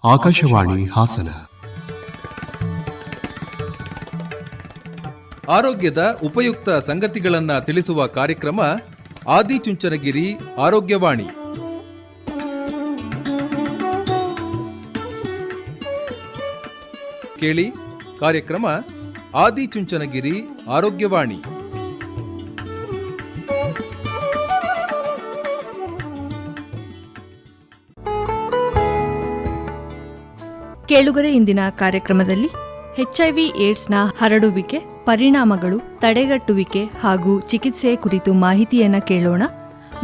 ಆಕಾಶವಾಣಿ ಹಾಸನ. ಆರೋಗ್ಯದ ಉಪಯುಕ್ತ ಸಂಗತಿಗಳನ್ನು ತಿಳಿಸುವ ಕಾರ್ಯಕ್ರಮ ಆದಿಚುಂಚನಗಿರಿ ಆರೋಗ್ಯವಾಣಿ. ಕೇಳಿ ಕಾರ್ಯಕ್ರಮ ಆದಿಚುಂಚನಗಿರಿ ಆರೋಗ್ಯವಾಣಿ. ಕೇಳುಗರೆ, ಇಂದಿನ ಕಾರ್ಯಕ್ರಮದಲ್ಲಿ HIV ಏಡ್ಸ್ನ ಹರಡುವಿಕೆ, ಪರಿಣಾಮಗಳು, ತಡೆಗಟ್ಟುವಿಕೆ ಹಾಗೂ ಚಿಕಿತ್ಸೆ ಕುರಿತು ಮಾಹಿತಿಯನ್ನು ಕೇಳೋಣ.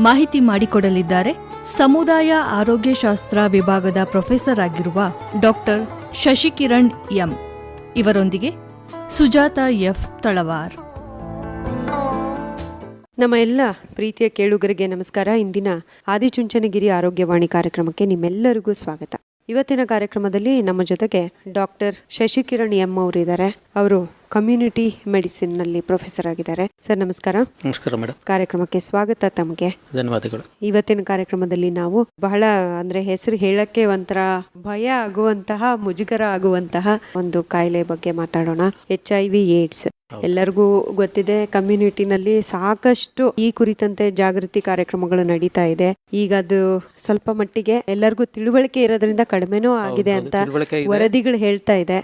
ಮಾಹಿತಿ ಮಾಡಿಕೊಡಲಿದ್ದಾರೆ ಸಮುದಾಯ ಆರೋಗ್ಯಶಾಸ್ತ್ರ ವಿಭಾಗದ ಪ್ರೊಫೆಸರ್ ಆಗಿರುವ ಡಾಕ್ಟರ್ ಶಶಿಕಿರಣ್ ಎಂ. ಇವರೊಂದಿಗೆ ಸುಜಾತ ಎಫ್ ತಳವಾರ್. ನಮ್ಮ ಎಲ್ಲ ಪ್ರೀತಿಯ ಕೇಳುಗರಿಗೆ ನಮಸ್ಕಾರ. ಇಂದಿನ ಆದಿಚುಂಚನಗಿರಿ ಆರೋಗ್ಯವಾಣಿ ಕಾರ್ಯಕ್ರಮಕ್ಕೆ ನಿಮ್ಮೆಲ್ಲರಿಗೂ ಸ್ವಾಗತ. ಇವತ್ತಿನ ಕಾರ್ಯಕ್ರಮದಲ್ಲಿ ನಮ್ಮ ಜೊತೆಗೆ ಡಾಕ್ಟರ್ ಶಶಿಕಿರಣ್ ಎಂ ಅವರಿದ್ದಾರೆ. ಅವರು ಕಮ್ಯುನಿಟಿ ಮೆಡಿಸಿನ್ ನಲ್ಲಿ ಪ್ರೊಫೆಸರ್ ಆಗಿದ್ದಾರೆ. ಸರ್ ನಮಸ್ಕಾರ. ನಮಸ್ಕಾರ ಮೇಡಮ್. ಕಾರ್ಯಕ್ರಮಕ್ಕೆ ಸ್ವಾಗತ ತಮಗೆ. ಧನ್ಯವಾದಗಳು. ಇವತ್ತಿನ ಕಾರ್ಯಕ್ರಮದಲ್ಲಿ ನಾವು ಬಹಳ ಹೆಸರು ಹೇಳಕ್ಕೆ ಒಂಥರ ಭಯ ಆಗುವಂತಹ, ಮುಜುಗರ ಆಗುವಂತಹ ಒಂದು ಕಾಯಿಲೆ ಬಗ್ಗೆ ಮಾತಾಡೋಣ. HIV ಏಡ್ಸ್ ಎಲ್ಲರಿಗೂ ಗೊತ್ತಿದೆ. ಕಮ್ಯುನಿಟಿನಲ್ಲಿ ಸಾಕಷ್ಟು ಈ ಕುರಿತಂತೆ ಜಾಗೃತಿ ಕಾರ್ಯಕ್ರಮಗಳು ನಡೀತಾ ಇದೆ. ಈಗ ಅದು ಸ್ವಲ್ಪ ಮಟ್ಟಿಗೆ ಎಲ್ಲರಿಗೂ ತಿಳುವಳಿಕೆ ಇರೋದ್ರಿಂದ ಕಡಿಮೆನೂ ಆಗಿದೆ ಅಂತ ವರದಿಗಳು ಹೇಳ್ತಾ ಇದೆ.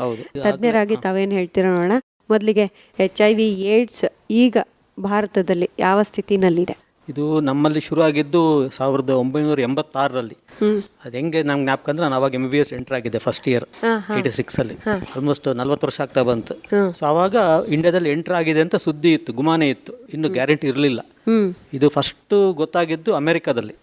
ತಜ್ಞರಾಗಿ ತಾವೇನು ಹೇಳ್ತೀರ ನೋಡೋಣ. ಮೊದಲಿಗೆ HIV ಏಡ್ಸ್ ಈಗ ಭಾರತದಲ್ಲಿ ಯಾವ ಸ್ಥಿತಿನಲ್ಲಿದೆ? ಇದು ನಮ್ಮಲ್ಲಿ ಶುರು ಆಗಿದ್ದು 1986ರಲ್ಲಿ. ಅದು ಹೆಂಗೆ ನಮ್ಗೆ ಜ್ಞಾಪಕ ಅಂದ್ರೆ ನಾನು ಅವಾಗ MBBS ಎಂಟರ್ ಆಗಿದ್ದೆ ಫಸ್ಟ್ ಇಯರ್ 86 ಅಲ್ಲಿ. ಆಲ್ಮೋಸ್ಟ್ 40 ವರ್ಷ ಆಗ್ತಾ ಬಂತು. ಸೊ ಅವಾಗ ಇಂಡಿಯಾದಲ್ಲಿ ಎಂಟರ್ ಆಗಿದೆ ಅಂತ ಸುದ್ದಿ ಇತ್ತು, ಗುಮಾನೆ ಇತ್ತು, ಇನ್ನು ಗ್ಯಾರಂಟಿ ಇರಲಿಲ್ಲ. ಇದು ಫಸ್ಟ್ ಗೊತ್ತಾಗಿದ್ದು ಅಮೆರಿಕಾದಲ್ಲಿ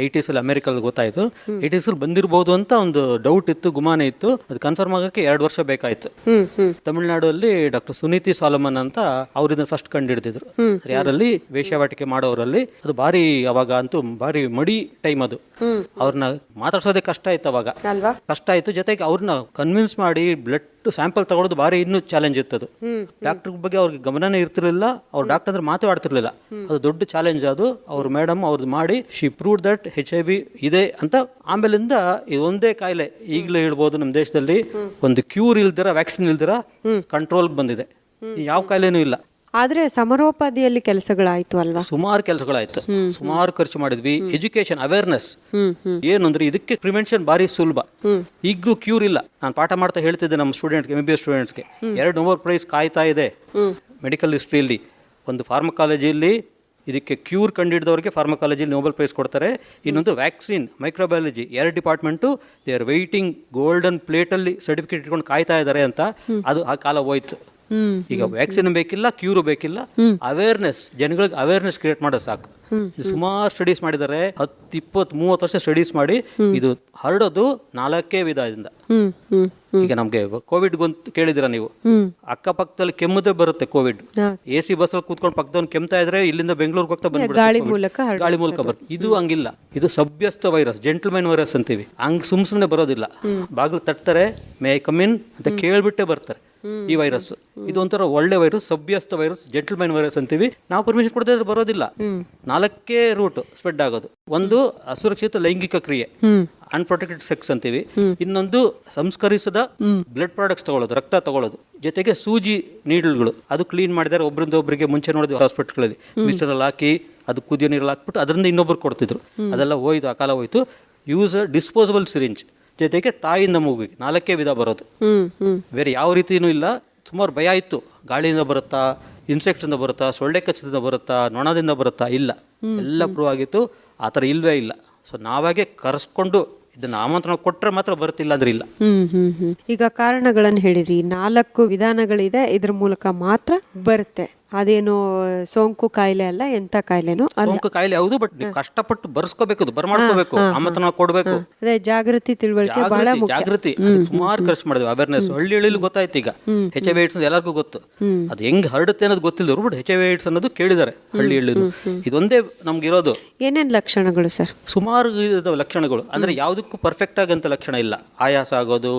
80s ಅಲ್ಲಿ. ಅಮೆರಿಕದಲ್ಲಿ ಗೊತ್ತಾಯ್ತು. 80s ಅಲ್ಲಿ ಬಂದಿರಬಹುದು ಅಂತ ಒಂದು ಡೌಟ್ ಇತ್ತು, ಗುಮಾನೆ ಇತ್ತು. ಅದು ಕನ್ಫರ್ಮ್ ಆಗಕ್ಕೆ 2 ವರ್ಷ ಬೇಕಾಯ್ತು. ತಮಿಳುನಾಡಲ್ಲಿ ಡಾಕ್ಟರ್ ಸುನೀತಿ ಸಾಲಮನ್ ಅಂತ ಅವ್ರು ಇದನ್ನ ಫಸ್ಟ್ ಕಂಡು ಹಿಡಿದಿದ್ರು. ಯಾರಲ್ಲಿ ವೇಶ್ಯಾವಾಟಿಕೆ ಮಾಡೋರಲ್ಲಿ. ಅದು ಭಾರಿ ಅವಾಗ ಅಂತೂ ಭಾರಿ ಮಡಿ ಟೈಮ್ ಅದು. ಅವ್ರನ್ನ ಮಾತಾಡ್ಸೋದೇ ಕಷ್ಟ ಆಯ್ತು ಅವಾಗ. ಕಷ್ಟ ಆಯ್ತು. ಜೊತೆಗೆ ಅವ್ರನ್ನ ಕನ್ವಿನ್ಸ್ ಮಾಡಿ ಬ್ಲಡ್ ಸ್ಯಾಂಪಲ್ ತಗೊಳ್ಳೋದು ಭಾರಿ ಇನ್ನೂ ಚಾಲೆಂಜ್ ಇತ್ತು. ಅದು ಡಾಕ್ಟರ್ ಬಗ್ಗೆ ಅವ್ರಿಗೆ ಗಮನನೇ ಇರ್ತಿರ್ಲಿಲ್ಲ. ಅವ್ರು ಡಾಕ್ಟರ್ ಅಂದ್ರೆ ಮಾತಾಡ್ತಿರ್ಲಿಲ್ಲ. ಅದು ದೊಡ್ಡ ಚಾಲೆಂಜ್. ಅದು ಅವ್ರ ಮೇಡಮ್ ಅವ್ರದ್ದು ಮಾಡಿ ಶಿ ಪ್ರೂವ್ಡ್ ದಟ್ HIV ಇದೆ ಅಂತ. ಆಮೇಲಿಂದ ಇದೊಂದೇ ಕಾಯಿಲೆ ಈಗಲೂ ಹೇಳ್ಬೋದು ನಮ್ಮ ದೇಶದಲ್ಲಿ ಒಂದು ಕ್ಯೂರ್ ಇಲ್ದಿರ, ವ್ಯಾಕ್ಸಿನ್ ಇಲ್ದಿರ ಕಂಟ್ರೋಲ್ ಬಂದಿದೆ. ಯಾವ ಕಾಯಿಲೆನೂ ಇಲ್ಲ. ಆದ್ರೆ ಸಮರೋಪಾದಿಯಲ್ಲಿ ಕೆಲಸಗಳಾಯ್ತು ಅಲ್ವಾ? ಸುಮಾರು ಕೆಲಸಗಳಾಯ್ತು, ಸುಮಾರು ಖರ್ಚು ಮಾಡಿದ್ವಿ. ಎಜುಕೇಶನ್, ಅವೇರ್ನೆಸ್ ಏನು ಅಂದ್ರೆ ಇದಕ್ಕೆ ಪ್ರಿವೆನ್ಷನ್ ಭಾರಿ ಸುಲಭ. ಈಗಲೂ ಕ್ಯೂರ್ ಇಲ್ಲ. ನಾನು ಪಾಠ ಮಾಡ್ತಾ ಹೇಳ್ತಿದ್ದೆ ನಮ್ಮ ಸ್ಟೂಡೆಂಟ್ಸ್ಗೆ, MBBS ಸ್ಟೂಡೆಂಟ್ಸ್ಗೆ. 2 ನೊಬೆಲ್ ಪ್ರೈಸ್ ಕಾಯ್ತಾ ಇದೆ ಮೆಡಿಕಲ್ ಹಿಸ್ಟ್ರಿಯಲ್ಲಿ. ಒಂದು ಫಾರ್ಮಕಾಲಜಿಯಲ್ಲಿ ಇದಕ್ಕೆ ಕ್ಯೂರ್ ಕಂಡುಹಿಡಿದವರಿಗೆ ಫಾರ್ಮಕಾಲಜಿಯಲ್ಲಿ ನೊಬೆಲ್ ಪ್ರೈಸ್ ಕೊಡ್ತಾರೆ. ಇನ್ನೊಂದು vaccine, microbiology, 2 department they are waiting golden ಪ್ಲೇಟಲ್ಲಿ ಸರ್ಟಿಫಿಕೇಟ್ ಇಟ್ಕೊಂಡು ಕಾಯ್ತಾ ಇದ್ದಾರೆ ಅಂತ. ಅದು ಆ ಕಾಲ ಹೋಯ್ತು. ಈಗ ವ್ಯಾಕ್ಸಿನ್ ಬೇಕಿಲ್ಲ, ಕ್ಯೂರ್ ಬೇಕಿಲ್ಲ. ಅವೇರ್ನೆಸ್, ಜನಗಳಿಗೆ ಅವೇರ್ನೆಸ್ ಕ್ರಿಯೇಟ್ ಮಾಡೋದು ಸಾಕು. ಸುಮಾರು ಸ್ಟಡೀಸ್ ಮಾಡಿದ್ದಾರೆ. 10, 20, 30 ವರ್ಷ ಸ್ಟಡೀಸ್ ಮಾಡಿ ಇದು ಹರಡೋದು 4 ವಿಧದಿಂದ. ಈಗ ನಮ್ಗೆ ಕೋವಿಡ್ ಕೇಳಿದಿರ ನೀವು? ಅಕ್ಕಪಕ್ಕದಲ್ಲಿ ಕೆಮ್ಮಿದ್ರೆ ಬರುತ್ತೆ ಕೋವಿಡ್. AC ಬಸ್ ಕೂತ್ಕೊಂಡು ಪಕ್ಕದವ್ನು ಕೆಮ್ತಾ ಇದ್ರೆ ಇಲ್ಲಿಂದ ಬೆಂಗಳೂರಿಗೆ ಹೋಗ್ತಾ ಬಂದ್ಬಿಡುತ್ತೆ, ಗಾಳಿ ಮೂಲಕ ಬರುತ್ತೆ. ಇದು ಹಂಗಿಲ್ಲ. ಇದು ಸಭ್ಯಸ್ಥ ವೈರಸ್, ಜೆಂಟಲ್ಮನ್ ವೈರಸ್ ಅಂತೀವಿ. ಹಂಗ್ ಸುಮ್ನೆ ಬರೋದಿಲ್ಲ. ಬಾಗಿಲು ತಟ್ತಾರೆ, ಮೇ ಐ ಕಮ್ ಇನ್ ಅಂತ ಕೇಳ್ಬಿಟ್ಟೆ ಬರ್ತಾರೆ. ಈ ವೈರಸ್ ಇದು ಒಂಥರ ಒಳ್ಳೆ ವೈರಸ್, ಸಭ್ಯಸ್ಥ ವೈರಸ್, ಜೆಂಟಲ್ಮನ್ ವೈರಸ್ ಅಂತೀವಿ. ನಾವು ಪರ್ಮಿಷನ್ ಕೊಡದೇ ಬರೋದಿಲ್ಲ. 4 ರೂಟ್ ಸ್ಪ್ರೆಡ್ ಆಗೋದು. ಒಂದು ಅಸುರಕ್ಷಿತ ಲೈಂಗಿಕ ಕ್ರಿಯೆ, ಅನ್ಪ್ರೊಟೆಕ್ಟೆಡ್ ಸೆಕ್ಸ್ ಅಂತೀವಿ. ಇನ್ನೊಂದು ಸಂಸ್ಕರಿಸದ ಬ್ಲಡ್ ಪ್ರಾಡಕ್ಟ್ಸ್ ತಗೊಳ್ಳೋದು, ರಕ್ತ ತಗೊಳ್ಳೋದು. ಜೊತೆಗೆ ಸೂಜಿ ನೀಡಲ್ಗಳು, ಅದು ಕ್ಲೀನ್ ಮಾಡಿದ್ದಾರೆ. ಒಬ್ಬರಿಂದ ಒಬ್ಬರಿಗೆ ಮುಂಚೆ ನೋಡಿದ್ವಿ ಹಾಸ್ಪಿಟಲ್ಗಳಲ್ಲಿ, ಮಿಕ್ಸರಲ್ಲಿ ಹಾಕಿ ಅದು ಕುದಿಯೋ ನೀರಲ್ಲಿ ಹಾಕ್ಬಿಟ್ಟು ಅದರಿಂದ ಇನ್ನೊಬ್ರು ಕೊಡ್ತಿದ್ರು. ಅದೆಲ್ಲ ಹೋಯ್ತು, ಆ ಕಾಲ ಹೋಯ್ತು. Use disposable syringe. ಜೊತೆಗೆ ತಾಯಿಯಿಂದ ಮಗುವಿಗೆ 4 ವಿಧ ಬರೋದು. ಬೇರೆ ಯಾವ ರೀತಿಯೂ ಇಲ್ಲ. ಸುಮಾರು ಭಯ ಇತ್ತು, ಗಾಳಿಯಿಂದ ಬರುತ್ತಾ, ಇನ್ಸೆಕ್ಟ್ಸಿಂದ ಬರುತ್ತಾ, ಸೊಳ್ಳೆ ಕಚ್ಚದಿಂದ ಬರುತ್ತಾ, ನೊಣದಿಂದ ಬರುತ್ತಾ, ಇಲ್ಲ. ಎಲ್ಲ ಪ್ರೂವ್ ಆಗಿತ್ತು. ಆ ಥರ ಇಲ್ವೇ ಇಲ್ಲ. ಸೊ ನಾವಾಗೆ ಕರೆಸ್ಕೊಂಡು ಇದನ್ನ ಆಮಂತ್ರಣ ಕೊಟ್ಟರೆ ಮಾತ್ರ ಬರುತ್ತಿಲ್ಲ ಅಂದ್ರೆ ಇಲ್ಲ. ಈಗ ಕಾರಣಗಳನ್ನು ಹೇಳಿದ್ರಿ. 4 ವಿಧಾನಗಳಿದೆ, ಇದ್ರ ಮೂಲಕ ಮಾತ್ರ ಬರುತ್ತೆ. ಅದೇನು ಸೋಂಕು ಕಾಯಿಲೆ ಅಲ್ಲ, ಎಂತ ಕಾಯಿಲೆನೋ ಸೋಂಕು ಕಾಯಿಲೆ ಹೌದು. ಬಟ್ ನೀವು ಕಷ್ಟಪಟ್ಟು ಬರ್ಸ್ಕೋಬೇಕು, ಬರ್ಮಾಡ್ಕೋಬೇಕು, ಆಮಂತ್ರಣ ಕೊಡ್ಬೇಕು. ಅದೇ ಜಾಗೃತಿ, ತಿಳುವಳಿಕೆ ಬಹಳ ಮುಖ್ಯ. ಜಾಗೃತಿ ಸುಮಾರು ಖರ್ಚು ಮಾಡಿದ್ವಿ. ಅವೇರ್ನೆಸ್ ಹಳ್ಳಿ ಗೊತ್ತಾಯ್ತು. ಈಗ HIV AIDS ಎಲ್ಲರಿಗೂ ಗೊತ್ತು. ಅದು ಹೆಂಗ್ ಹರಡುತ್ತೆ ಅನ್ನೋದು ಗೊತ್ತಿಲ್ಲದ್ರು ಬಟ್ HIV AIDS ಅನ್ನೋದು ಕೇಳಿದ್ದಾರೆ ಹಳ್ಳಿ. ಇದೊಂದೇ ನಮ್ಗೆ ಇರೋದು. ಏನೇನ್ ಲಕ್ಷಣಗಳು ಸರ್? ಸುಮಾರು ಲಕ್ಷಣಗಳು. ಅಂದ್ರೆ ಯಾವುದಕ್ಕೂ ಪರ್ಫೆಕ್ಟ್ ಆಗಂತ ಲಕ್ಷಣ ಇಲ್ಲ. ಆಯಾಸ ಆಗೋದು,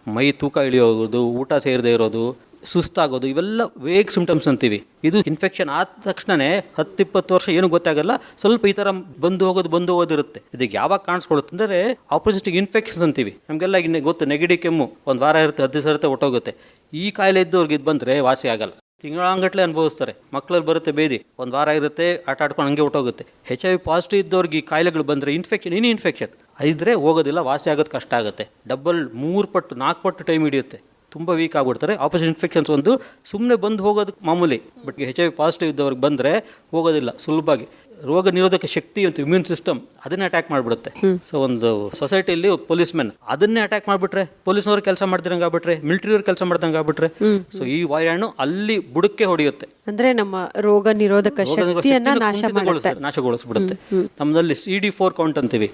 ಮೈ ತೂಕ ಇಳಿಯೋದು, ಊಟ ಸೇರದೆ ಇರೋದು, ಸುಸ್ತಾಗೋದು, ಇವೆಲ್ಲ ವೇಗ್ ಸಿಂಪ್ಟಮ್ಸ್ ಅಂತೀವಿ. ಇದು ಇನ್ಫೆಕ್ಷನ್ ಆದ ತಕ್ಷಣನೇ 10-20 ವರ್ಷ ಏನು ಗೊತ್ತಾಗಲ್ಲ, ಸ್ವಲ್ಪ ಈ ಥರ ಬಂದು ಹೋಗೋದಿರುತ್ತೆ. ಇದಕ್ಕೆ ಯಾವಾಗ ಕಾಣಿಸ್ಕೊಳ್ಳುತ್ತೆ ಅಂದರೆ ಆಪೋಸಿಟಿಕ್ ಇನ್ಫೆಕ್ಷನ್ಸ್ ಅಂತೀವಿ. ನಮಗೆಲ್ಲ ಈಗ ಗೊತ್ತು, ನೆಗಡಿ ಕೆಮ್ಮು ಒಂದು ವಾರ ಇರುತ್ತೆ, 10 ದಿವಸ ಇರುತ್ತೆ, ಹೊಟ್ಟೋಗುತ್ತೆ. ಈ ಕಾಯಿಲೆ ಇದ್ದವ್ರಿಗೆ ಇದು ಬಂದರೆ ವಾಸಿ ಆಗಲ್ಲ, ತಿಂಗಳಂಗಟ್ಲೆ ಅನುಭವಿಸ್ತಾರೆ. ಮಕ್ಕಳಲ್ಲಿ ಬರುತ್ತೆ ಬೇದಿ, ಒಂದು ವಾರ ಇರುತ್ತೆ, ಆಟ ಆಡ್ಕೊಂಡು ಹಂಗೆ ಹೊಟ್ಟೋಗುತ್ತೆ. HIV ಪಾಸಿಟಿವ್ ಇದ್ದವ್ರಿಗೆ ಈ ಕಾಯಿಲೆಗಳು ಬಂದರೆ ಇನ್ಫೆಕ್ಷನ್ ಇದ್ರೆ ಹೋಗೋದಿಲ್ಲ, ವಾಸಿ ಆಗೋದು ಕಷ್ಟ ಆಗುತ್ತೆ. 3 ಪಟ್ಟು 4 ಪಟ್ಟು ಟೈಮ್ ಹಿಡಿಯುತ್ತೆ, ತುಂಬ ವೀಕ್ ಆಗಿಬಿಡ್ತಾರೆ. ಆಪೋಸಿಟ್ ಇನ್ಫೆಕ್ಷನ್ಸ್ ಒಂದು ಸುಮ್ಮನೆ ಬಂದು ಹೋಗೋದು ಮಾಮೂಲಿ, ಬಟ್ HIV ಪಾಸಿಟಿವ್ ಇದ್ದವ್ರಿಗೆ ಬಂದರೆ ಹೋಗೋದಿಲ್ಲ ಸುಲಭವಾಗಿ. ರೋಗ ನಿರೋಧಕ ಶಕ್ತಿ ಅಂತ ಇಮ್ಯೂನ್ ಸಿಸ್ಟಮ್ ಅದನ್ನೇ ಅಟ್ಯಾಕ್ ಮಾಡಿಬಿಡುತ್ತೆ. ಸೊ ಒಂದು ಸೊಸೈಟಿಯಲ್ಲಿ ಪೊಲೀಸ್ ಮೆನ್ ಅದನ್ನೇ ಅಟ್ಯಾಕ್ ಮಾಡಿಬಿಟ್ರೆ, ಪೊಲೀಸ್ನವ್ರು ಕೆಲಸ ಮಾಡ್ತಿರಂಗೆ ಆಗ್ಬಿಟ್ರೆ, ಮಿಲಿಟರಿಯವ್ರು ಕೆಲಸ ಮಾಡ್ದಂಗೆ ಆಗ್ಬಿಟ್ರೆ, ಸೊ ಈ ವೈರಾಣು ಅಲ್ಲಿ ಬುಡಕ್ಕೆ ಹೊಡೆಯುತ್ತೆ. ಅಂದ್ರೆ ನಮ್ಮ ರೋಗ ನಿರೋಧಕ ಶಕ್ತಿಯನ್ನ ನಾಶಗೊಳಿಸ್ಬಿಡುತ್ತೆ. ನಮ್ಮಲ್ಲಿ CD4 ಕೌಂಟ್ ಅಂತೀವಿ,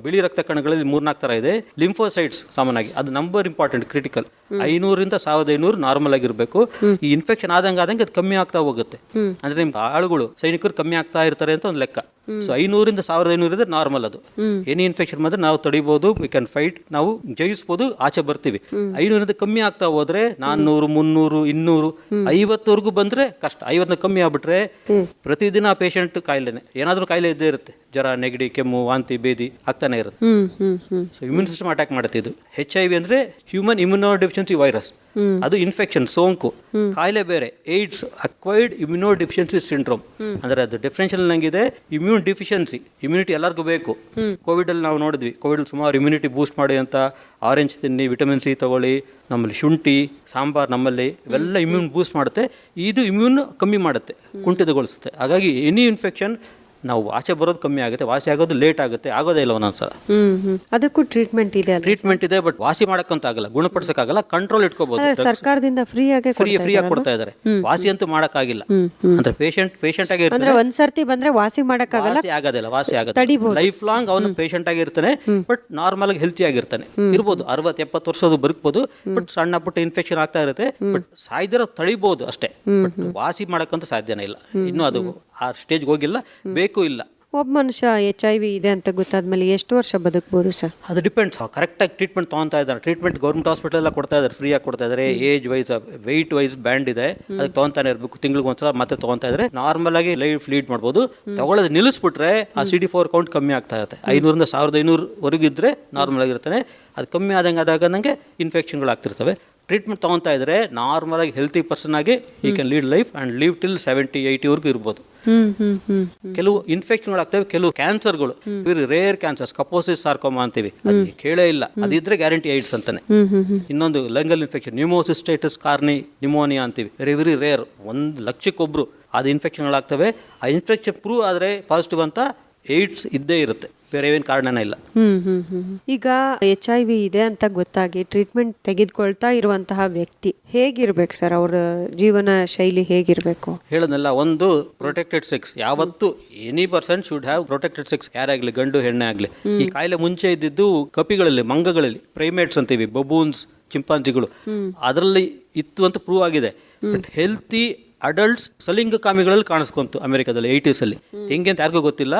ಬಿಳಿ ರಕ್ತ ಕಣಗಳಲ್ಲಿ 3-4 ತರ ಇದೆ. ಲಿಂಫೋಸೈಟ್ಸ್ ಸಾಮಾನ್ಯವಾಗಿ ಅದು ನಂಬರ್ ಇಂಪಾರ್ಟೆಂಟ್, ಕ್ರಿಟಿಕಲ್. 500ರಿಂದ 1500 ನಾರ್ಮಲ್ ಆಗಿರ್ಬೇಕು. ಈ ಇನ್ಫೆಕ್ಷನ್ ಆದಂಗೆ ಅದು ಕಮ್ಮಿ ಆಗ್ತಾ ಹೋಗುತ್ತೆ. ಅಂದ್ರೆ ನಿಮ್ ಆಳುಗಳು ಸೈನಿಕರು ಕಮ್ಮಿ ಆಗ್ತಾ ಇರ್ತಾರೆ ಅಂತ ಒಂದು ಲೆಕ್ಕ. ಸೊ 500ರಿಂದ 1500 ಇದ್ರೆ ನಾರ್ಮಲ್. ಅದು ಎನಿ ಇನ್ಫೆಕ್ಷನ್ ಬಂದ್ರೆ ನಾವು ತಡಿಬಹುದು, ವಿ ಕ್ಯಾನ್ ಫೈಟ್, ನಾವು ಜಯಿಸಬಹುದು, ಆಚೆ ಬರ್ತೀವಿ. 500ರಿಂದ ಕಮ್ಮಿ ಆಗ್ತಾ ಹೋದ್ರೆ 400, 300, 200, 50ವರೆಗೂ ಬಂದ್ರೆ ಕಷ್ಟ. 50 ಕಮ್ಮಿ ಆಗ್ಬಿಟ್ರೆ ಪ್ರತಿದಿನ ಪೇಷಂಟ್ ಕಾಯಿಲೆನೆ, ಏನಾದ್ರೂ ಕಾಯಿಲೆ ಇದ್ದೇ ಇರುತ್ತೆ. ಜ್ವರ, ನೆಗಡಿ, ಕೆಮ್ಮು, ವಾಂತಿ, ಬೇದಿ ಆಗ್ತಾನೆ ಇರುತ್ತೆ. ಸೊ ಇಮ್ಯೂನ್ ಸಿಸ್ಟಮ್ ಅಟ್ಯಾಕ್ ಮಾಡುತ್ತೆ. ಇದು HIV ಅಂದ್ರೆ ಹ್ಯೂಮನ್ ಇಮ್ಯುನೋ ಡೆಫಿಷಿಯನ್ಸಿ ವೈರಸ್. ಅದು ಇನ್ಫೆಕ್ಷನ್, ಸೋಂಕು. ಕಾಯಿಲೆ ಬೇರೆ, AIDS, acquired immuno deficiency syndrome. ಅಂದ್ರೆ ಅದು ಡಿಫರೆನ್ಷಿಯಲ್ ನಂಗಿದೆ. ಇಮ್ಯೂನ್ ಡಿಫಿಷಿಯನ್ಸಿ, ಇಮ್ಯುನಿಟಿ ಎಲ್ಲರಿಗೂ ಬೇಕು. ಕೋವಿಡ್ ಅಲ್ಲಿ ನಾವು ನೋಡಿದ್ವಿ, ಕೋವಿಡ್ ಸುಮಾರು ಇಮ್ಯುನಿಟಿ ಬೂಸ್ಟ್ ಮಾಡಿ ಅಂತ ಆರೆಂಜ್ ತಿನ್ನಿ, ವಿಟಮಿನ್ C ತಗೊಳ್ಳಿ, ನಮ್ಮಲ್ಲಿ ಶುಂಠಿ, ಸಾಂಬಾರ್ ನಮ್ಮಲ್ಲಿ ಇವೆಲ್ಲ ಇಮ್ಯೂನ್ ಬೂಸ್ಟ್ ಮಾಡುತ್ತೆ. ಇದು ಇಮ್ಯೂನ್ ಕಮ್ಮಿ ಮಾಡುತ್ತೆ, ಕುಂಠಿತಗೊಳಿಸುತ್ತೆ. ಹಾಗಾಗಿ ಎನಿ ಇನ್ಫೆಕ್ಷನ್ ನಾವು ಆಚೆ ಬರೋದು ಕಮ್ಮಿ ಆಗುತ್ತೆ, ವಾಸಿ ಆಗೋದು ಲೇಟ್ ಆಗುತ್ತೆ, ಆಗೋದೇ ಇಲ್ಲ ಒಂದೊಂದ್ಸಲ. ಅದಕ್ಕೂ ಟ್ರೀಟ್ಮೆಂಟ್ ಇದೆ, ಬಟ್ ವಾಸಿ ಮಾಡಕ್ಕಂತ ಆಗಲ್ಲ, ಗುಣಪಡಿಸಕ್ಕಾಗಲ್ಲ, ಕಂಟ್ರೋಲ್ ಇಟ್ಕೋಬಹುದು. ಸರ್ಕಾರದಿಂದ ಫ್ರೀ ಆಗಿ ಕೊಡ್ತಾ ಇದ್ದಾರೆ. ವಾಸಿ ಅಂತೂ ಮಾಡಕ್ಕಾಗಿಲ್ಲ. ಅಂದ್ರೆ ಪೇಷಂಟ್ ಆಗಿ ಅಂದ್ರೆ ಒಂದ್ಸರ್ತಿ ಬಂದ್ರೆ ವಾಸಿ ಮಾಡಕ್ಕಾಗಲ್ಲ, ವಾಸಿ ಆಗೋದಿಲ್ಲ. ಲೈಫ್ ಲಾಂಗ್ ಅವನು ಪೇಷಂಟ್ ಆಗಿರ್ತಾನೆ, ಬಟ್ ನಾರ್ಮಲ್ ಆಗಿ ಹೆಲ್ತಿ ಆಗಿರ್ತಾನೆ. ಇರ್ಬೋದು 60-70 ವರ್ಷದ ಬದುಕಬಹುದು, ಬಟ್ ಸಣ್ಣ ಪುಟ್ಟ ಇನ್ಫೆಕ್ಷನ್ ಆಗ್ತಾ ಇರುತ್ತೆ, ಬಟ್ ಸಾಯ್ದಿರೋ ತಡಿಬಹುದು ಅಷ್ಟೇ. ಬಟ್ ವಾಸಿ ಮಾಡಕ್ಕಂತೂ ಸಾಧ್ಯನೇ ಇಲ್ಲ. ಇನ್ನೂ ಅದು ಆ ಸ್ಟೇಜ್ಗೆ ಹೋಗಿಲ್ಲ, ಬೇಕು ಇಲ್ಲ. ಒಬ್ಬ ಮನುಷ್ಯ HIV ಇದೆ ಅಂತ ಗೊತ್ತಾದ್ಮೇಲೆ ಎಷ್ಟು ವರ್ಷ ಬದುಕಬಹುದು ಸರ್? ಅದು ಡಿಪೆಂಡ್ಸ್. ಕರೆಕ್ಟಾಗಿ ಟ್ರೀಟ್ಮೆಂಟ್ ತೊಗೊತಾ ಇದ್ದಾರೆ. ಟ್ರೀಟ್ಮೆಂಟ್ ಗೌರ್ಮೆಂಟ್ ಹಾಸ್ಪಿಟಲ್ ಎಲ್ಲ ಕೊಡ್ತಾ ಇದ್ದಾರೆ, ಫ್ರೀಯಾಗಿ ಕೊಡ್ತಾ ಇದ್ದಾರೆ. Age wise, weight wise band ಇದೆ, ಅದಕ್ಕೆ ತೊಗೊತಾನೆ ಇರಬೇಕು. ತಿಂಗಳಿಗೆ ಒಂದ್ಸಲ ಮತ್ತೆ ತೊಗೊತಾ ಇದ್ರೆ ನಾರ್ಮಲ್ ಆಗಿ ಲೈಫ್ ಲೀಡ್ ಮಾಡ್ಬೋದು. ತಗೊಳ್ಳೋದು ನಿಲ್ಲಿಸ್ಬಿಟ್ರೆ ಆ CD4 ಕೌಂಟ್ ಕಮ್ಮಿ ಆಗ್ತಾ ಇರುತ್ತೆ. 500ರಿಂದ 1500 ಇದ್ರೆ ನಾರ್ಮಲ್ ಆಗಿರ್ತಾನೆ. ಅದು ಕಮ್ಮಿ ಆದಂಗೆ ಇನ್ಫೆಕ್ಷನ್ಗಳು ಆಗ್ತಿರ್ತವೆ. ಟ್ರೀಟ್ಮೆಂಟ್ ತೊಗೊತಾ ಇದ್ರೆ ನಾರ್ಮಲ್ ಆಗಿ ಹೆಲ್ತಿ ಪರ್ಸನ್ ಆಗಿ ಈ can lead life and leave till 70-80 ಇರ್ಬೋದು. ಕೆಲವು ಇನ್ಫೆಕ್ಷನ್ಗಳು ಆಗ್ತವೆ, ಕೆಲವು ಕ್ಯಾನ್ಸರ್ಗಳು, ರೇರ್ ಕ್ಯಾನ್ಸರ್ಸ್, ಕಪೋಸಿಸ್ ಸಾರ್ಕೋಮಾ ಅಂತೀವಿ, ಅದು ಕೇಳೇ ಇಲ್ಲ, ಅದಿದ್ರೆ ಗ್ಯಾರಂಟಿ AIDS ಅಂತಾನೆ. ಇನ್ನೊಂದು ಲಂಗಲ್ ಇನ್ಫೆಕ್ಷನ್, ನ್ಯೂಮೋಸಿಸ್ಟೈಟಿಸ್ ಕಾರ್ನಿ ನಿಮೋನಿಯಾ ಅಂತೀವಿ, ವೆರಿ ರೇರ್, 1,00,000 ಅದು ಇನ್ಫೆಕ್ಷನ್ಗಳಾಗ್ತವೆ. ಆ ಇನ್ಫೆಕ್ಷನ್ ಪ್ರೂವ್ ಆದರೆ ಪಾಸಿಟಿವ್ ಅಂತ AIDS ಇದ್ದೇ ಇರುತ್ತೆ, ಬೇರೆ ಏನು ಕಾರಣನೇ ಇಲ್ಲ. ಈಗ HIV ಇದೆ ಅಂತ ಗೊತ್ತಾಗಿ ಟ್ರೀಟ್ಮೆಂಟ್ ತೆಗೆದುಕೊಳ್ತಾ ಇರುವಂತಹ ವ್ಯಕ್ತಿ ಹೇಗಿರ್ಬೇಕು ಸರ್? ಅವರ ಜೀವನ ಶೈಲಿ ಹೇಗಿರ್ಬೇಕು? ಹೇಳೋದಲ್ಲ, ಒಂದು ಪ್ರೊಟೆಕ್ಟೆಡ್ ಸೆಕ್ಸ್. ಯಾವತ್ತು any person should have protected sex, ಯಾರಾಗ್ಲಿ, ಗಂಡು ಹೆಣ್ಣೆ ಆಗ್ಲಿ. ಈ ಕಾಯಿಲೆ ಮುಂಚೆ ಇದ್ದಿದ್ದು ಕಪಿಗಳಲ್ಲಿ, ಮಂಗಗಳಲ್ಲಿ, ಪ್ರೈಮೇಟ್ಸ್ ಅಂತೀವಿ, ಬಬೂನ್ಸ್, ಚಿಂಪಾಂಜಿಗಳು, ಅದರಲ್ಲಿ ಇತ್ತು ಅಂತ ಪ್ರೂವ್ ಆಗಿದೆ. ಬಟ್ ಹೆಲ್ತಿ ಅಡಲ್ಟ್ಸ್ ಸಲಿಂಗಕಾಮಿಗಳಲ್ಲಿ ಕಾಣಿಸ್ಕೊಂತು ಅಮೆರಿಕದಲ್ಲಿ 80s ಅಲ್ಲಿ. ಹೆಂಗೆ ಅಂತ ಯಾರಿಗೂ ಗೊತ್ತಿಲ್ಲ.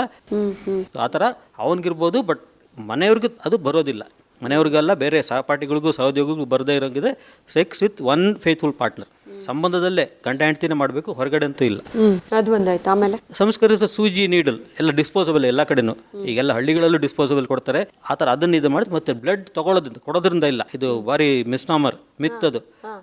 ಆ ಥರ ಅವನಿಗಿರ್ಬೋದು, ಬಟ್ ಮನೆಯವ್ರಿಗೂ ಅದು ಬರೋದಿಲ್ಲ. ಮನೆಯವ್ರಿಗೆಲ್ಲ ಬೇರೆ ಸಹಪಾಠಿಗಳಿಗೂ ಸಹೋದ್ಯೋಗಿಗೂ ಬರದೇ ಇರೋಂಗಿದೆ. Sex with one faithful partner, ಸಂಬಂಧದಲ್ಲೇ ಗಂಡ ಹೆಂಡ್ತಿನೇ ಮಾಡಬೇಕು, ಹೊರಗಡೆ ಅಂತೂ ಇಲ್ಲ. ಅದು ಒಂದಾಯ್ತು. ಆಮೇಲೆ ಸಂಸ್ಕರಿಸಿದ ಸೂಜಿ, ನೀಡಲ್ ಎಲ್ಲ ಡಿಸ್ಪೋಸಬಲ್ ಎಲ್ಲ ಕಡೆನೂ. ಈಗೆಲ್ಲ ಹಳ್ಳಿಗಳಲ್ಲೂ ಡಿಸ್ಪೋಸಬಲ್ ಕೊಡ್ತಾರೆ. ಆ ಥರ ಅದನ್ನ ಇದು ಮಾಡಿ ಮತ್ತೆ ಬ್ಲಡ್ ಕೊಡೋದ್ರಿಂದ ಇಲ್ಲ. ಇದು ಭಾರಿ ಮಿಸ್ನಾಮರ್, ಮಿತ್. ಅದು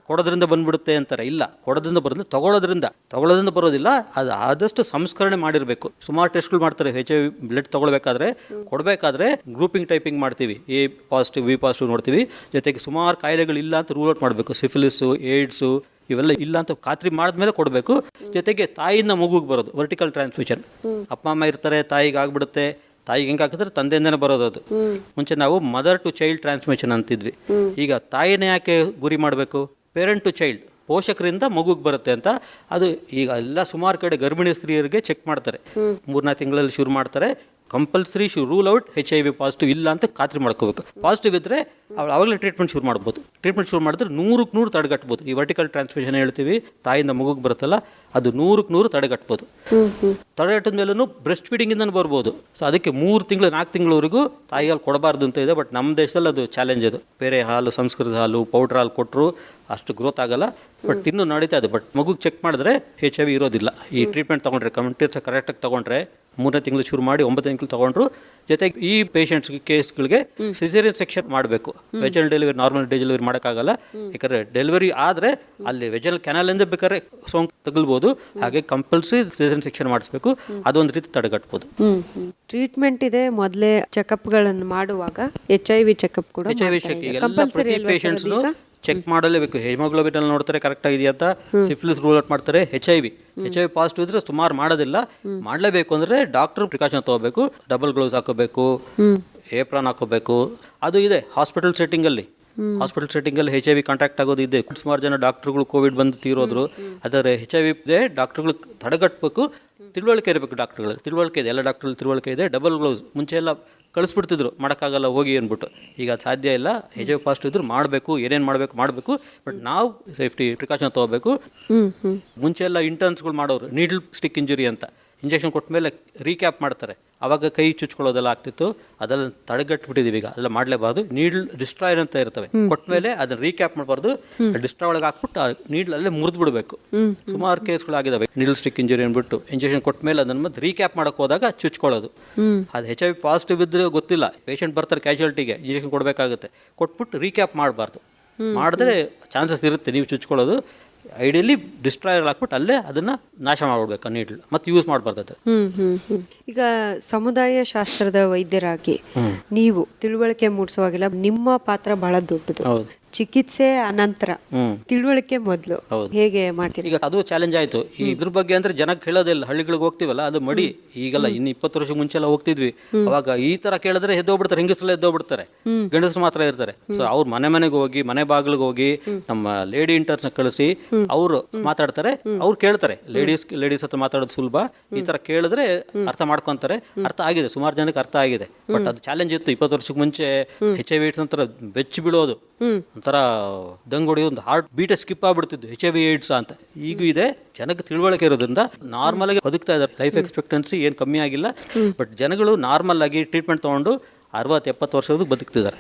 ಕೊಡೋದ್ರಿಂದ ಬಂದ್ಬಿಡುತ್ತೆ ಅಂತಾರೆ. ಇಲ್ಲ, ಕೊಡೋದ್ರಿಂದ ಬರೋದು, ತಗೊಳ್ಳೋದ್ರಿಂದ ಬರೋದಿಲ್ಲ. ಅದು ಆದಷ್ಟು ಸಂಸ್ಕರಣೆ ಮಾಡಿರಬೇಕು. ಸುಮಾರು ಟೆಸ್ಟ್ಗಳು ಮಾಡ್ತಾರೆ HIV ಬ್ಲಡ್ ತಗೊಳ್ಬೇಕಾದ್ರೆ. ಕೊಡಬೇಕಾದ್ರೆ ಗ್ರೂಪಿಂಗ್ ಟೈಪಿಂಗ್ ಮಾಡ್ತೀವಿ, A ಪಾಸಿಟಿವ್, B ಪಾಸಿಟಿವ್ ನೋಡ್ತೀವಿ. ಜೊತೆಗೆ ಸುಮಾರು ಕಾಯಿಲೆಗಳಿಲ್ಲ ಅಂತ ರೂಲ್ ಔಟ್ ಮಾಡಬೇಕು. ಸಿಫಿಲಿಸು, ಏಡ್ಸು ಇವೆಲ್ಲ ಇಲ್ಲ ಅಂತ ಖಾತ್ರಿ ಮಾಡಿದ್ಮೇಲೆ ಕೊಡಬೇಕು. ಜೊತೆಗೆ ತಾಯಿಯಿಂದ ಮಗುಗೆ ಬರೋದು ವರ್ಟಿಕಲ್ ಟ್ರಾನ್ಸ್ಮಿಷನ್. ಅಪ್ಪ ಅಮ್ಮ ಇರ್ತಾರೆ, ತಾಯಿಗೆ ಆಗ್ಬಿಡುತ್ತೆ. ತಾಯಿಗೆ ಹೆಂಗೆ ಹಾಕಿದ್ರೆ ತಂದೆಯಿಂದನೇ ಬರೋದು. ಅದು ಮುಂಚೆ ನಾವು ಮದರ್ ಟು ಚೈಲ್ಡ್ ಟ್ರಾನ್ಸ್ಮಿಷನ್ ಅಂತಿದ್ವಿ. ಈಗ ತಾಯಿನೇ ಯಾಕೆ ಗುರಿ ಮಾಡಬೇಕು? ಪೇರೆಂಟ್ ಟು ಚೈಲ್ಡ್, ಪೋಷಕರಿಂದ ಮಗುಗೆ ಬರುತ್ತೆ ಅಂತ. ಅದು ಈಗ ಎಲ್ಲ ಸುಮಾರು ಕಡೆ ಗರ್ಭಿಣಿ ಸ್ತ್ರೀಯರಿಗೆ ಚೆಕ್ ಮಾಡ್ತಾರೆ. 3-4 ತಿಂಗಳಲ್ಲಿ ಶುರು ಮಾಡ್ತಾರೆ. Compulsory rule out HIV positive ಇಲ್ಲ ಅಂತ ಖಾತ್ರಿ ಮಾಡ್ಕೋಬೇಕು. ಪಾಸಿಟಿವ್ ಇದ್ದರೆ ಅವಾಗಲೇ ಟ್ರೀಟ್ಮೆಂಟ್ ಶುರು ಮಾಡ್ಬೋದು. ಟ್ರೀಟ್ಮೆಂಟ್ ಶುರು ಮಾಡಿದ್ರೆ 100ಕ್ಕೆ 100 ತಡೆಗಟ್ಬೋದು. ಈ ವರ್ಟಿಕಲ್ ಟ್ರಾನ್ಸ್ಮಿಷನ್ ಹೇಳ್ತೀವಿ, ತಾಯಿಯಿಂದ ಮಗುಗೆ ಬರುತ್ತಲ್ಲ, ಅದು 100ಕ್ಕೆ 100 ತಡೆಗಟ್ಬೋದು. ತಡೆಗಟ್ಟಿದ ಮೇಲೂ ಬ್ರೆಸ್ಟ್ ಫೀಡಿಂಗಿಂದ ಬರ್ಬೋದು. ಸೊ ಅದಕ್ಕೆ 3 ತಿಂಗಳು 4 ತಿಂಗಳವರೆಗೂ ತಾಯಿ ಹಾಲು ಕೊಡಬಾರ್ದು ಅಂತ ಇದೆ. ಬಟ್ ನಮ್ಮ ದೇಶದಲ್ಲಿ ಅದು ಚಾಲೆಂಜ್. ಅದು ಬೇರೆ ಹಾಲು, ಸಂಸ್ಕೃತ ಹಾಲು, ಪೌಡ್ರ್ ಹಾಲು ಕೊಟ್ಟರು ಅಷ್ಟು ಗ್ರೋತ್ ಆಗಲ್ಲ. ಬಟ್ ಇನ್ನೂ ನಡೀತಾ ಇದೆ. ಬಟ್ ಮಗುಗೆ ಚೆಕ್ ಮಾಡಿದ್ರೆ HIV ಇರೋದಿಲ್ಲ. ಈ ಟ್ರೀಟ್ಮೆಂಟ್ ತೊಗೊಂಡ್ರೆ, ಕಮೆಂಟಿರ್ಸ್ ಕರೆಕ್ಟಾಗಿ ತೊಗೊಂಡ್ರೆ, 3ನೇ ತಿಂಗಳು ಶುರು ಮಾಡಿ 9 ತಿಂಗಳು ತೊಗೊಂಡ್ರು. ಜೊತೆಗೆ ಈ ಪೇಷಂಟ್ಸ್ಗೆ ಕೇಸ್ಗಳಿಗೆ ಸಿಸೇರಿಯನ್ ಸೆಕ್ಷನ್ ಮಾಡಬೇಕು. ವೆಜಲ್ ಡೆಲಿವರಿ, ನಾರ್ಮಲ್ ಡೆಲಿವರಿ ಮಾಡೋಕ್ಕಾಗಲ್ಲ. ಯಾಕಂದರೆ ಡೆಲಿವರಿ ಆದರೆ ಅಲ್ಲಿ ವೆಜಲ್ ಕೆನಾಲಿಂದ ಬೇಕಾದ್ರೆ ಸೋಂಕು ತಗಲ್ಬೋದು. ಹಾಗೆ ಕಂಪಲ್ಸರಿ ಸಿಸೇರಿಯನ್ ಸೆಕ್ಷನ್ ಮಾಡಿಸ್ಬೇಕು. ಅದೊಂದು ರೀತಿ ತಡೆಗಟ್ಬೋದು. ಟ್ರೀಟ್ಮೆಂಟ್ ಇದೆ. ಮೊದಲೇ ಚೆಕಪ್ಗಳನ್ನು ಮಾಡುವಾಗ HIV ಚೆಕಪ್ ಕೂಡ HIV ಚೆಕ್ ಎಲ್ಲ ಪ್ರತಿ ಪೇಷಂಟ್ಸ್ನು ಚೆಕ್ ಮಾಡಲೇಬೇಕು. ಹಿಮೋಗ್ಲೋಬಿನ್ ಅಲ್ಲಿ ನೋಡ್ತಾರೆ ಕರೆಕ್ಟ್ ಆಗಿದೆಯಾ ಅಂತ. ಸಿಫಿಲಿಸ್ ರೂಲ್ ಔಟ್ ಮಾಡ್ತಾರೆ. HIV ಪಾಸಿಟಿವ್ ಇದ್ರೆ ಸುಮಾರು ಮಾಡೋದಿಲ್ಲ. ಮಾಡಲೇಬೇಕು ಅಂದರೆ ಡಾಕ್ಟರ್ ಪ್ರಿಕಾಷನ್ ತಗೋಬೇಕು. ಡಬಲ್ ಗ್ಲೌಸ್ ಹಾಕೋಬೇಕು, ಏಪ್ರಾನ್ ಹಾಕೋಬೇಕು. ಅದು ಇದೆ ಹಾಸ್ಪಿಟಲ್ ಸೆಟ್ಟಿಂಗಲ್ಲಿ. ಹಾಸ್ಪಿಟಲ್ ಸೆಟ್ಟಿಂಗಲ್ಲಿ HIV ಕಾಂಟ್ಯಾಕ್ಟ್ ಆಗೋದು ಇದೆ. ಸುಮಾರು ಜನ ಡಾಕ್ಟರ್ಗಳು ಕೋವಿಡ್ ಬಂದು ತೀರೋದ್ರು. ಆದರೆ HIV ಇದೆ, ಡಾಕ್ಟರ್ಗಳು ತಡೆಗಟ್ಟಬೇಕು. ತಿಳುವಳಿಕೆ ಇರಬೇಕು. ಡಾಕ್ಟರ್ಗಳು ತಿಳುವಳಿಕೆ ಇದೆ, ಎಲ್ಲ ಡಾಕ್ಟರ್ಗಳು ತಿಳುವಳಿಕೆ ಇದೆ. ಡಬಲ್ ಗ್ಲೌಸ್ ಮುಂಚೆ ಎಲ್ಲ ಕಳಿಸ್ಬಿಡ್ತಿದ್ರು, ಮಾಡೋಕ್ಕಾಗಲ್ಲ ಹೋಗಿ ಅಂದ್ಬಿಟ್ಟು. ಈಗ ಅದು ಸಾಧ್ಯ ಇಲ್ಲ. HIV ಪಾಸಿಟಿವ್ ಇದ್ರು ಮಾಡಬೇಕು, ಏನೇನು ಮಾಡಬೇಕು. ಬಟ್ ನಾವು ಸೇಫ್ಟಿ ಪ್ರಿಕಾಷನ್ ತೊಗೋಬೇಕು. ಮುಂಚೆ ಎಲ್ಲ ಇಂಟರ್ನ್ಸ್ಗಳು ಮಾಡೋರು ನೀಡಲ್ ಸ್ಟಿಕ್ ಇಂಜುರಿ ಅಂತ. ಇಂಜೆಕ್ಷನ್ ಕೊಟ್ಟ ಮೇಲೆ ರೀಕ್ಯಾಪ್ ಮಾಡ್ತಾರೆ. ಆವಾಗ ಕೈ ಚುಚ್ಕೊಳ್ಳೋದೆಲ್ಲ ಆಗ್ತಿತ್ತು. ಅದೆಲ್ಲ ತಡೆಗಟ್ಬಿಟ್ಟಿದ್ದೀವಿ. ಈಗ ಅದೆಲ್ಲ ಮಾಡಲೇಬಾರ್ದು. ನೀಡಲ್ ಡಿಸ್ಟ್ರಾಯರ್ ಅಂತ ಇರ್ತವೆ. ಕೊಟ್ಟ ಮೇಲೆ ಅದನ್ನ ರೀಕ್ಯಾಪ್ ಮಾಡಬಾರ್ದು. ಡಿಸ್ಟ್ರಾಯ್ ಒಳಗೆ ಹಾಕ್ಬಿಟ್ಟು ಆ ನೀಡಲ್ ಅಲ್ಲೇ ಮುರಿದು ಬಿಡಬೇಕು. ಸುಮಾರು ಕೇಸ್ಗಳಾಗಿದ್ದಾವೆ. ನೀಡಲ್ ಸ್ಟಿಕ್ ಇಂಜುರಿ ಅಂದ್ಬಿಟ್ಟು ಇಂಜೆಕ್ಷನ್ ಕೊಟ್ಟ ಮೇಲೆ ಅದನ್ನ ಮತ್ತೆ ರೀಕ್ಯಾಪ್ ಮಾಡಕ್ಕೆ ಹೋದಾಗ ಚುಚ್ಕೊಳ್ಳೋದು. ಅದು HIV ಪಾಸಿಟಿವ್ ಇದ್ರೆ ಗೊತ್ತಿಲ್ಲ. ಪೇಷಂಟ್ ಬರ್ತಾರೆ ಕ್ಯಾಶುಯಾಲಿಟಿಗೆ, ಇಂಜೆಕ್ಷನ್ ಕೊಡಬೇಕಾಗುತ್ತೆ. ಕೊಟ್ಬಿಟ್ಟು ರೀಕ್ಯಾಪ್ ಮಾಡಬಾರ್ದು. ಮಾಡಿದ್ರೆ ಚಾನ್ಸಸ್ ಇರುತ್ತೆ ನೀವು ಚುಚ್ಕೊಳ್ಳೋದು. ಐಡಿಯಲಿ ಡಿಸ್ಟ್ರಾಯರ್ ಹಾಕ್ಬಿಟ್ಟು ಅಲ್ಲೇ ಅದನ್ನ ನಾಶ ಮಾಡ್ಬಿಡ್ಬೇಕು ನೀಡಲ್. ಮತ್ತೆ ಯೂಸ್ ಮಾಡಬಾರ್ದು. ಈಗ ಸಮುದಾಯ ಶಾಸ್ತ್ರದ ವೈದ್ಯರಾಗಿ ನೀವು ತಿಳುವಳಿಕೆ ಮೂಡಿಸುವಾಗಿಲ್ಲ, ನಿಮ್ಮ ಪಾತ್ರ ಬಹಳ ದೊಡ್ಡದು. ಚಿಕಿತ್ಸೆ ಅನಂತರ ತಿಳುವಳಿಕೆ ಮೊದಲು ಹೇಗೆ ಮಾಡ್ತೀರಿ? ಈಗ ಅದು ಚಾಲೆಂಜ್ ಆಯ್ತು. ಇದ್ರ ಬಗ್ಗೆ ಅಂದ್ರೆ ಜನಕ್ಕೆ ಹೇಳೋದಿಲ್ಲ. ಹಳ್ಳಿಗಳಿಗೆ ಹೋಗ್ತೀವಲ್ಲ, ಅದು ಮಡಿ. ಈಗಲ್ಲ, ಇನ್ನು 20 ವರ್ಷ ಮುಂಚೆ ಎಲ್ಲ ಹೋಗ್ತಿದ್ವಿ. ಅವಾಗ ಈ ತರ ಕೇಳಿದ್ರೆ ಎದ್ದೋಗ್ಬಿಡ್ತಾರೆ. ಹೆಂಗಸರೆಲ್ಲ ಎದ್ದೋಗ್ಬಿಡ್ತಾರೆ, ಗಂಡಸರು ಮಾತ್ರ ಇರ್ತಾರೆ. ಸೊ ಅವ್ರು ಮನೆಗೆ ಹೋಗಿ, ಮನೆ ಬಾಗಿಲಿಗೆ ಹೋಗಿ ನಮ್ಮ ಲೇಡಿ ಇಂಟರ್ನ್ಸ್ ಕಳಿಸಿ ಅವರು ಮಾತಾಡ್ತಾರೆ. ಅವ್ರು ಕೇಳ್ತಾರೆ. ಲೇಡೀಸ್ ಹತ್ರ ಮಾತಾಡೋದು ಸುಲಭ. ಈ ತರ ಕೇಳಿದ್ರೆ ಅರ್ಥ ಮಾಡ್ಕೊಂತಾರೆ. ಅರ್ಥ ಆಗಿದೆ, ಸುಮಾರು ಜನಕ್ಕೆ ಅರ್ಥ ಆಗಿದೆ. ಬಟ್ ಅದು ಚಾಲೆಂಜ್ ಇತ್ತು 20 ವರ್ಷಕ್ಕೆ ಮುಂಚೆ. HIV AIDS ಅಂತರ ಬೆಚ್ಚಿ ಬೀಳೋದು, ಒಂಥರ ದಂಗೊಡಿ, ಒಂದು ಹಾರ್ಟ್ ಬೀಟೇ ಸ್ಕಿಪ್ ಆಗ್ಬಿಡ್ತಿದ್ದು HIV AIDS ಅಂತ. ಈಗೂ ಇದೆ. ಜನಕ್ಕೆ ತಿಳುವಳಿಕೆ ಇರೋದ್ರಿಂದ ನಾರ್ಮಲ್ ಆಗಿ ಬದುಕ್ತಾ ಇದ್ದಾರೆ. ಲೈಫ್ ಎಕ್ಸ್ಪೆಕ್ಟೆನ್ಸಿ ಏನು ಕಮ್ಮಿ ಆಗಿಲ್ಲ. ಬಟ್ ಜನಗಳು ನಾರ್ಮಲ್ ಆಗಿ ಟ್ರೀಟ್ಮೆಂಟ್ ತಗೊಂಡು 60-70 ವರ್ಷದವರೆಗೂ ಬದುಕ್ತಿದ್ದಾರೆ.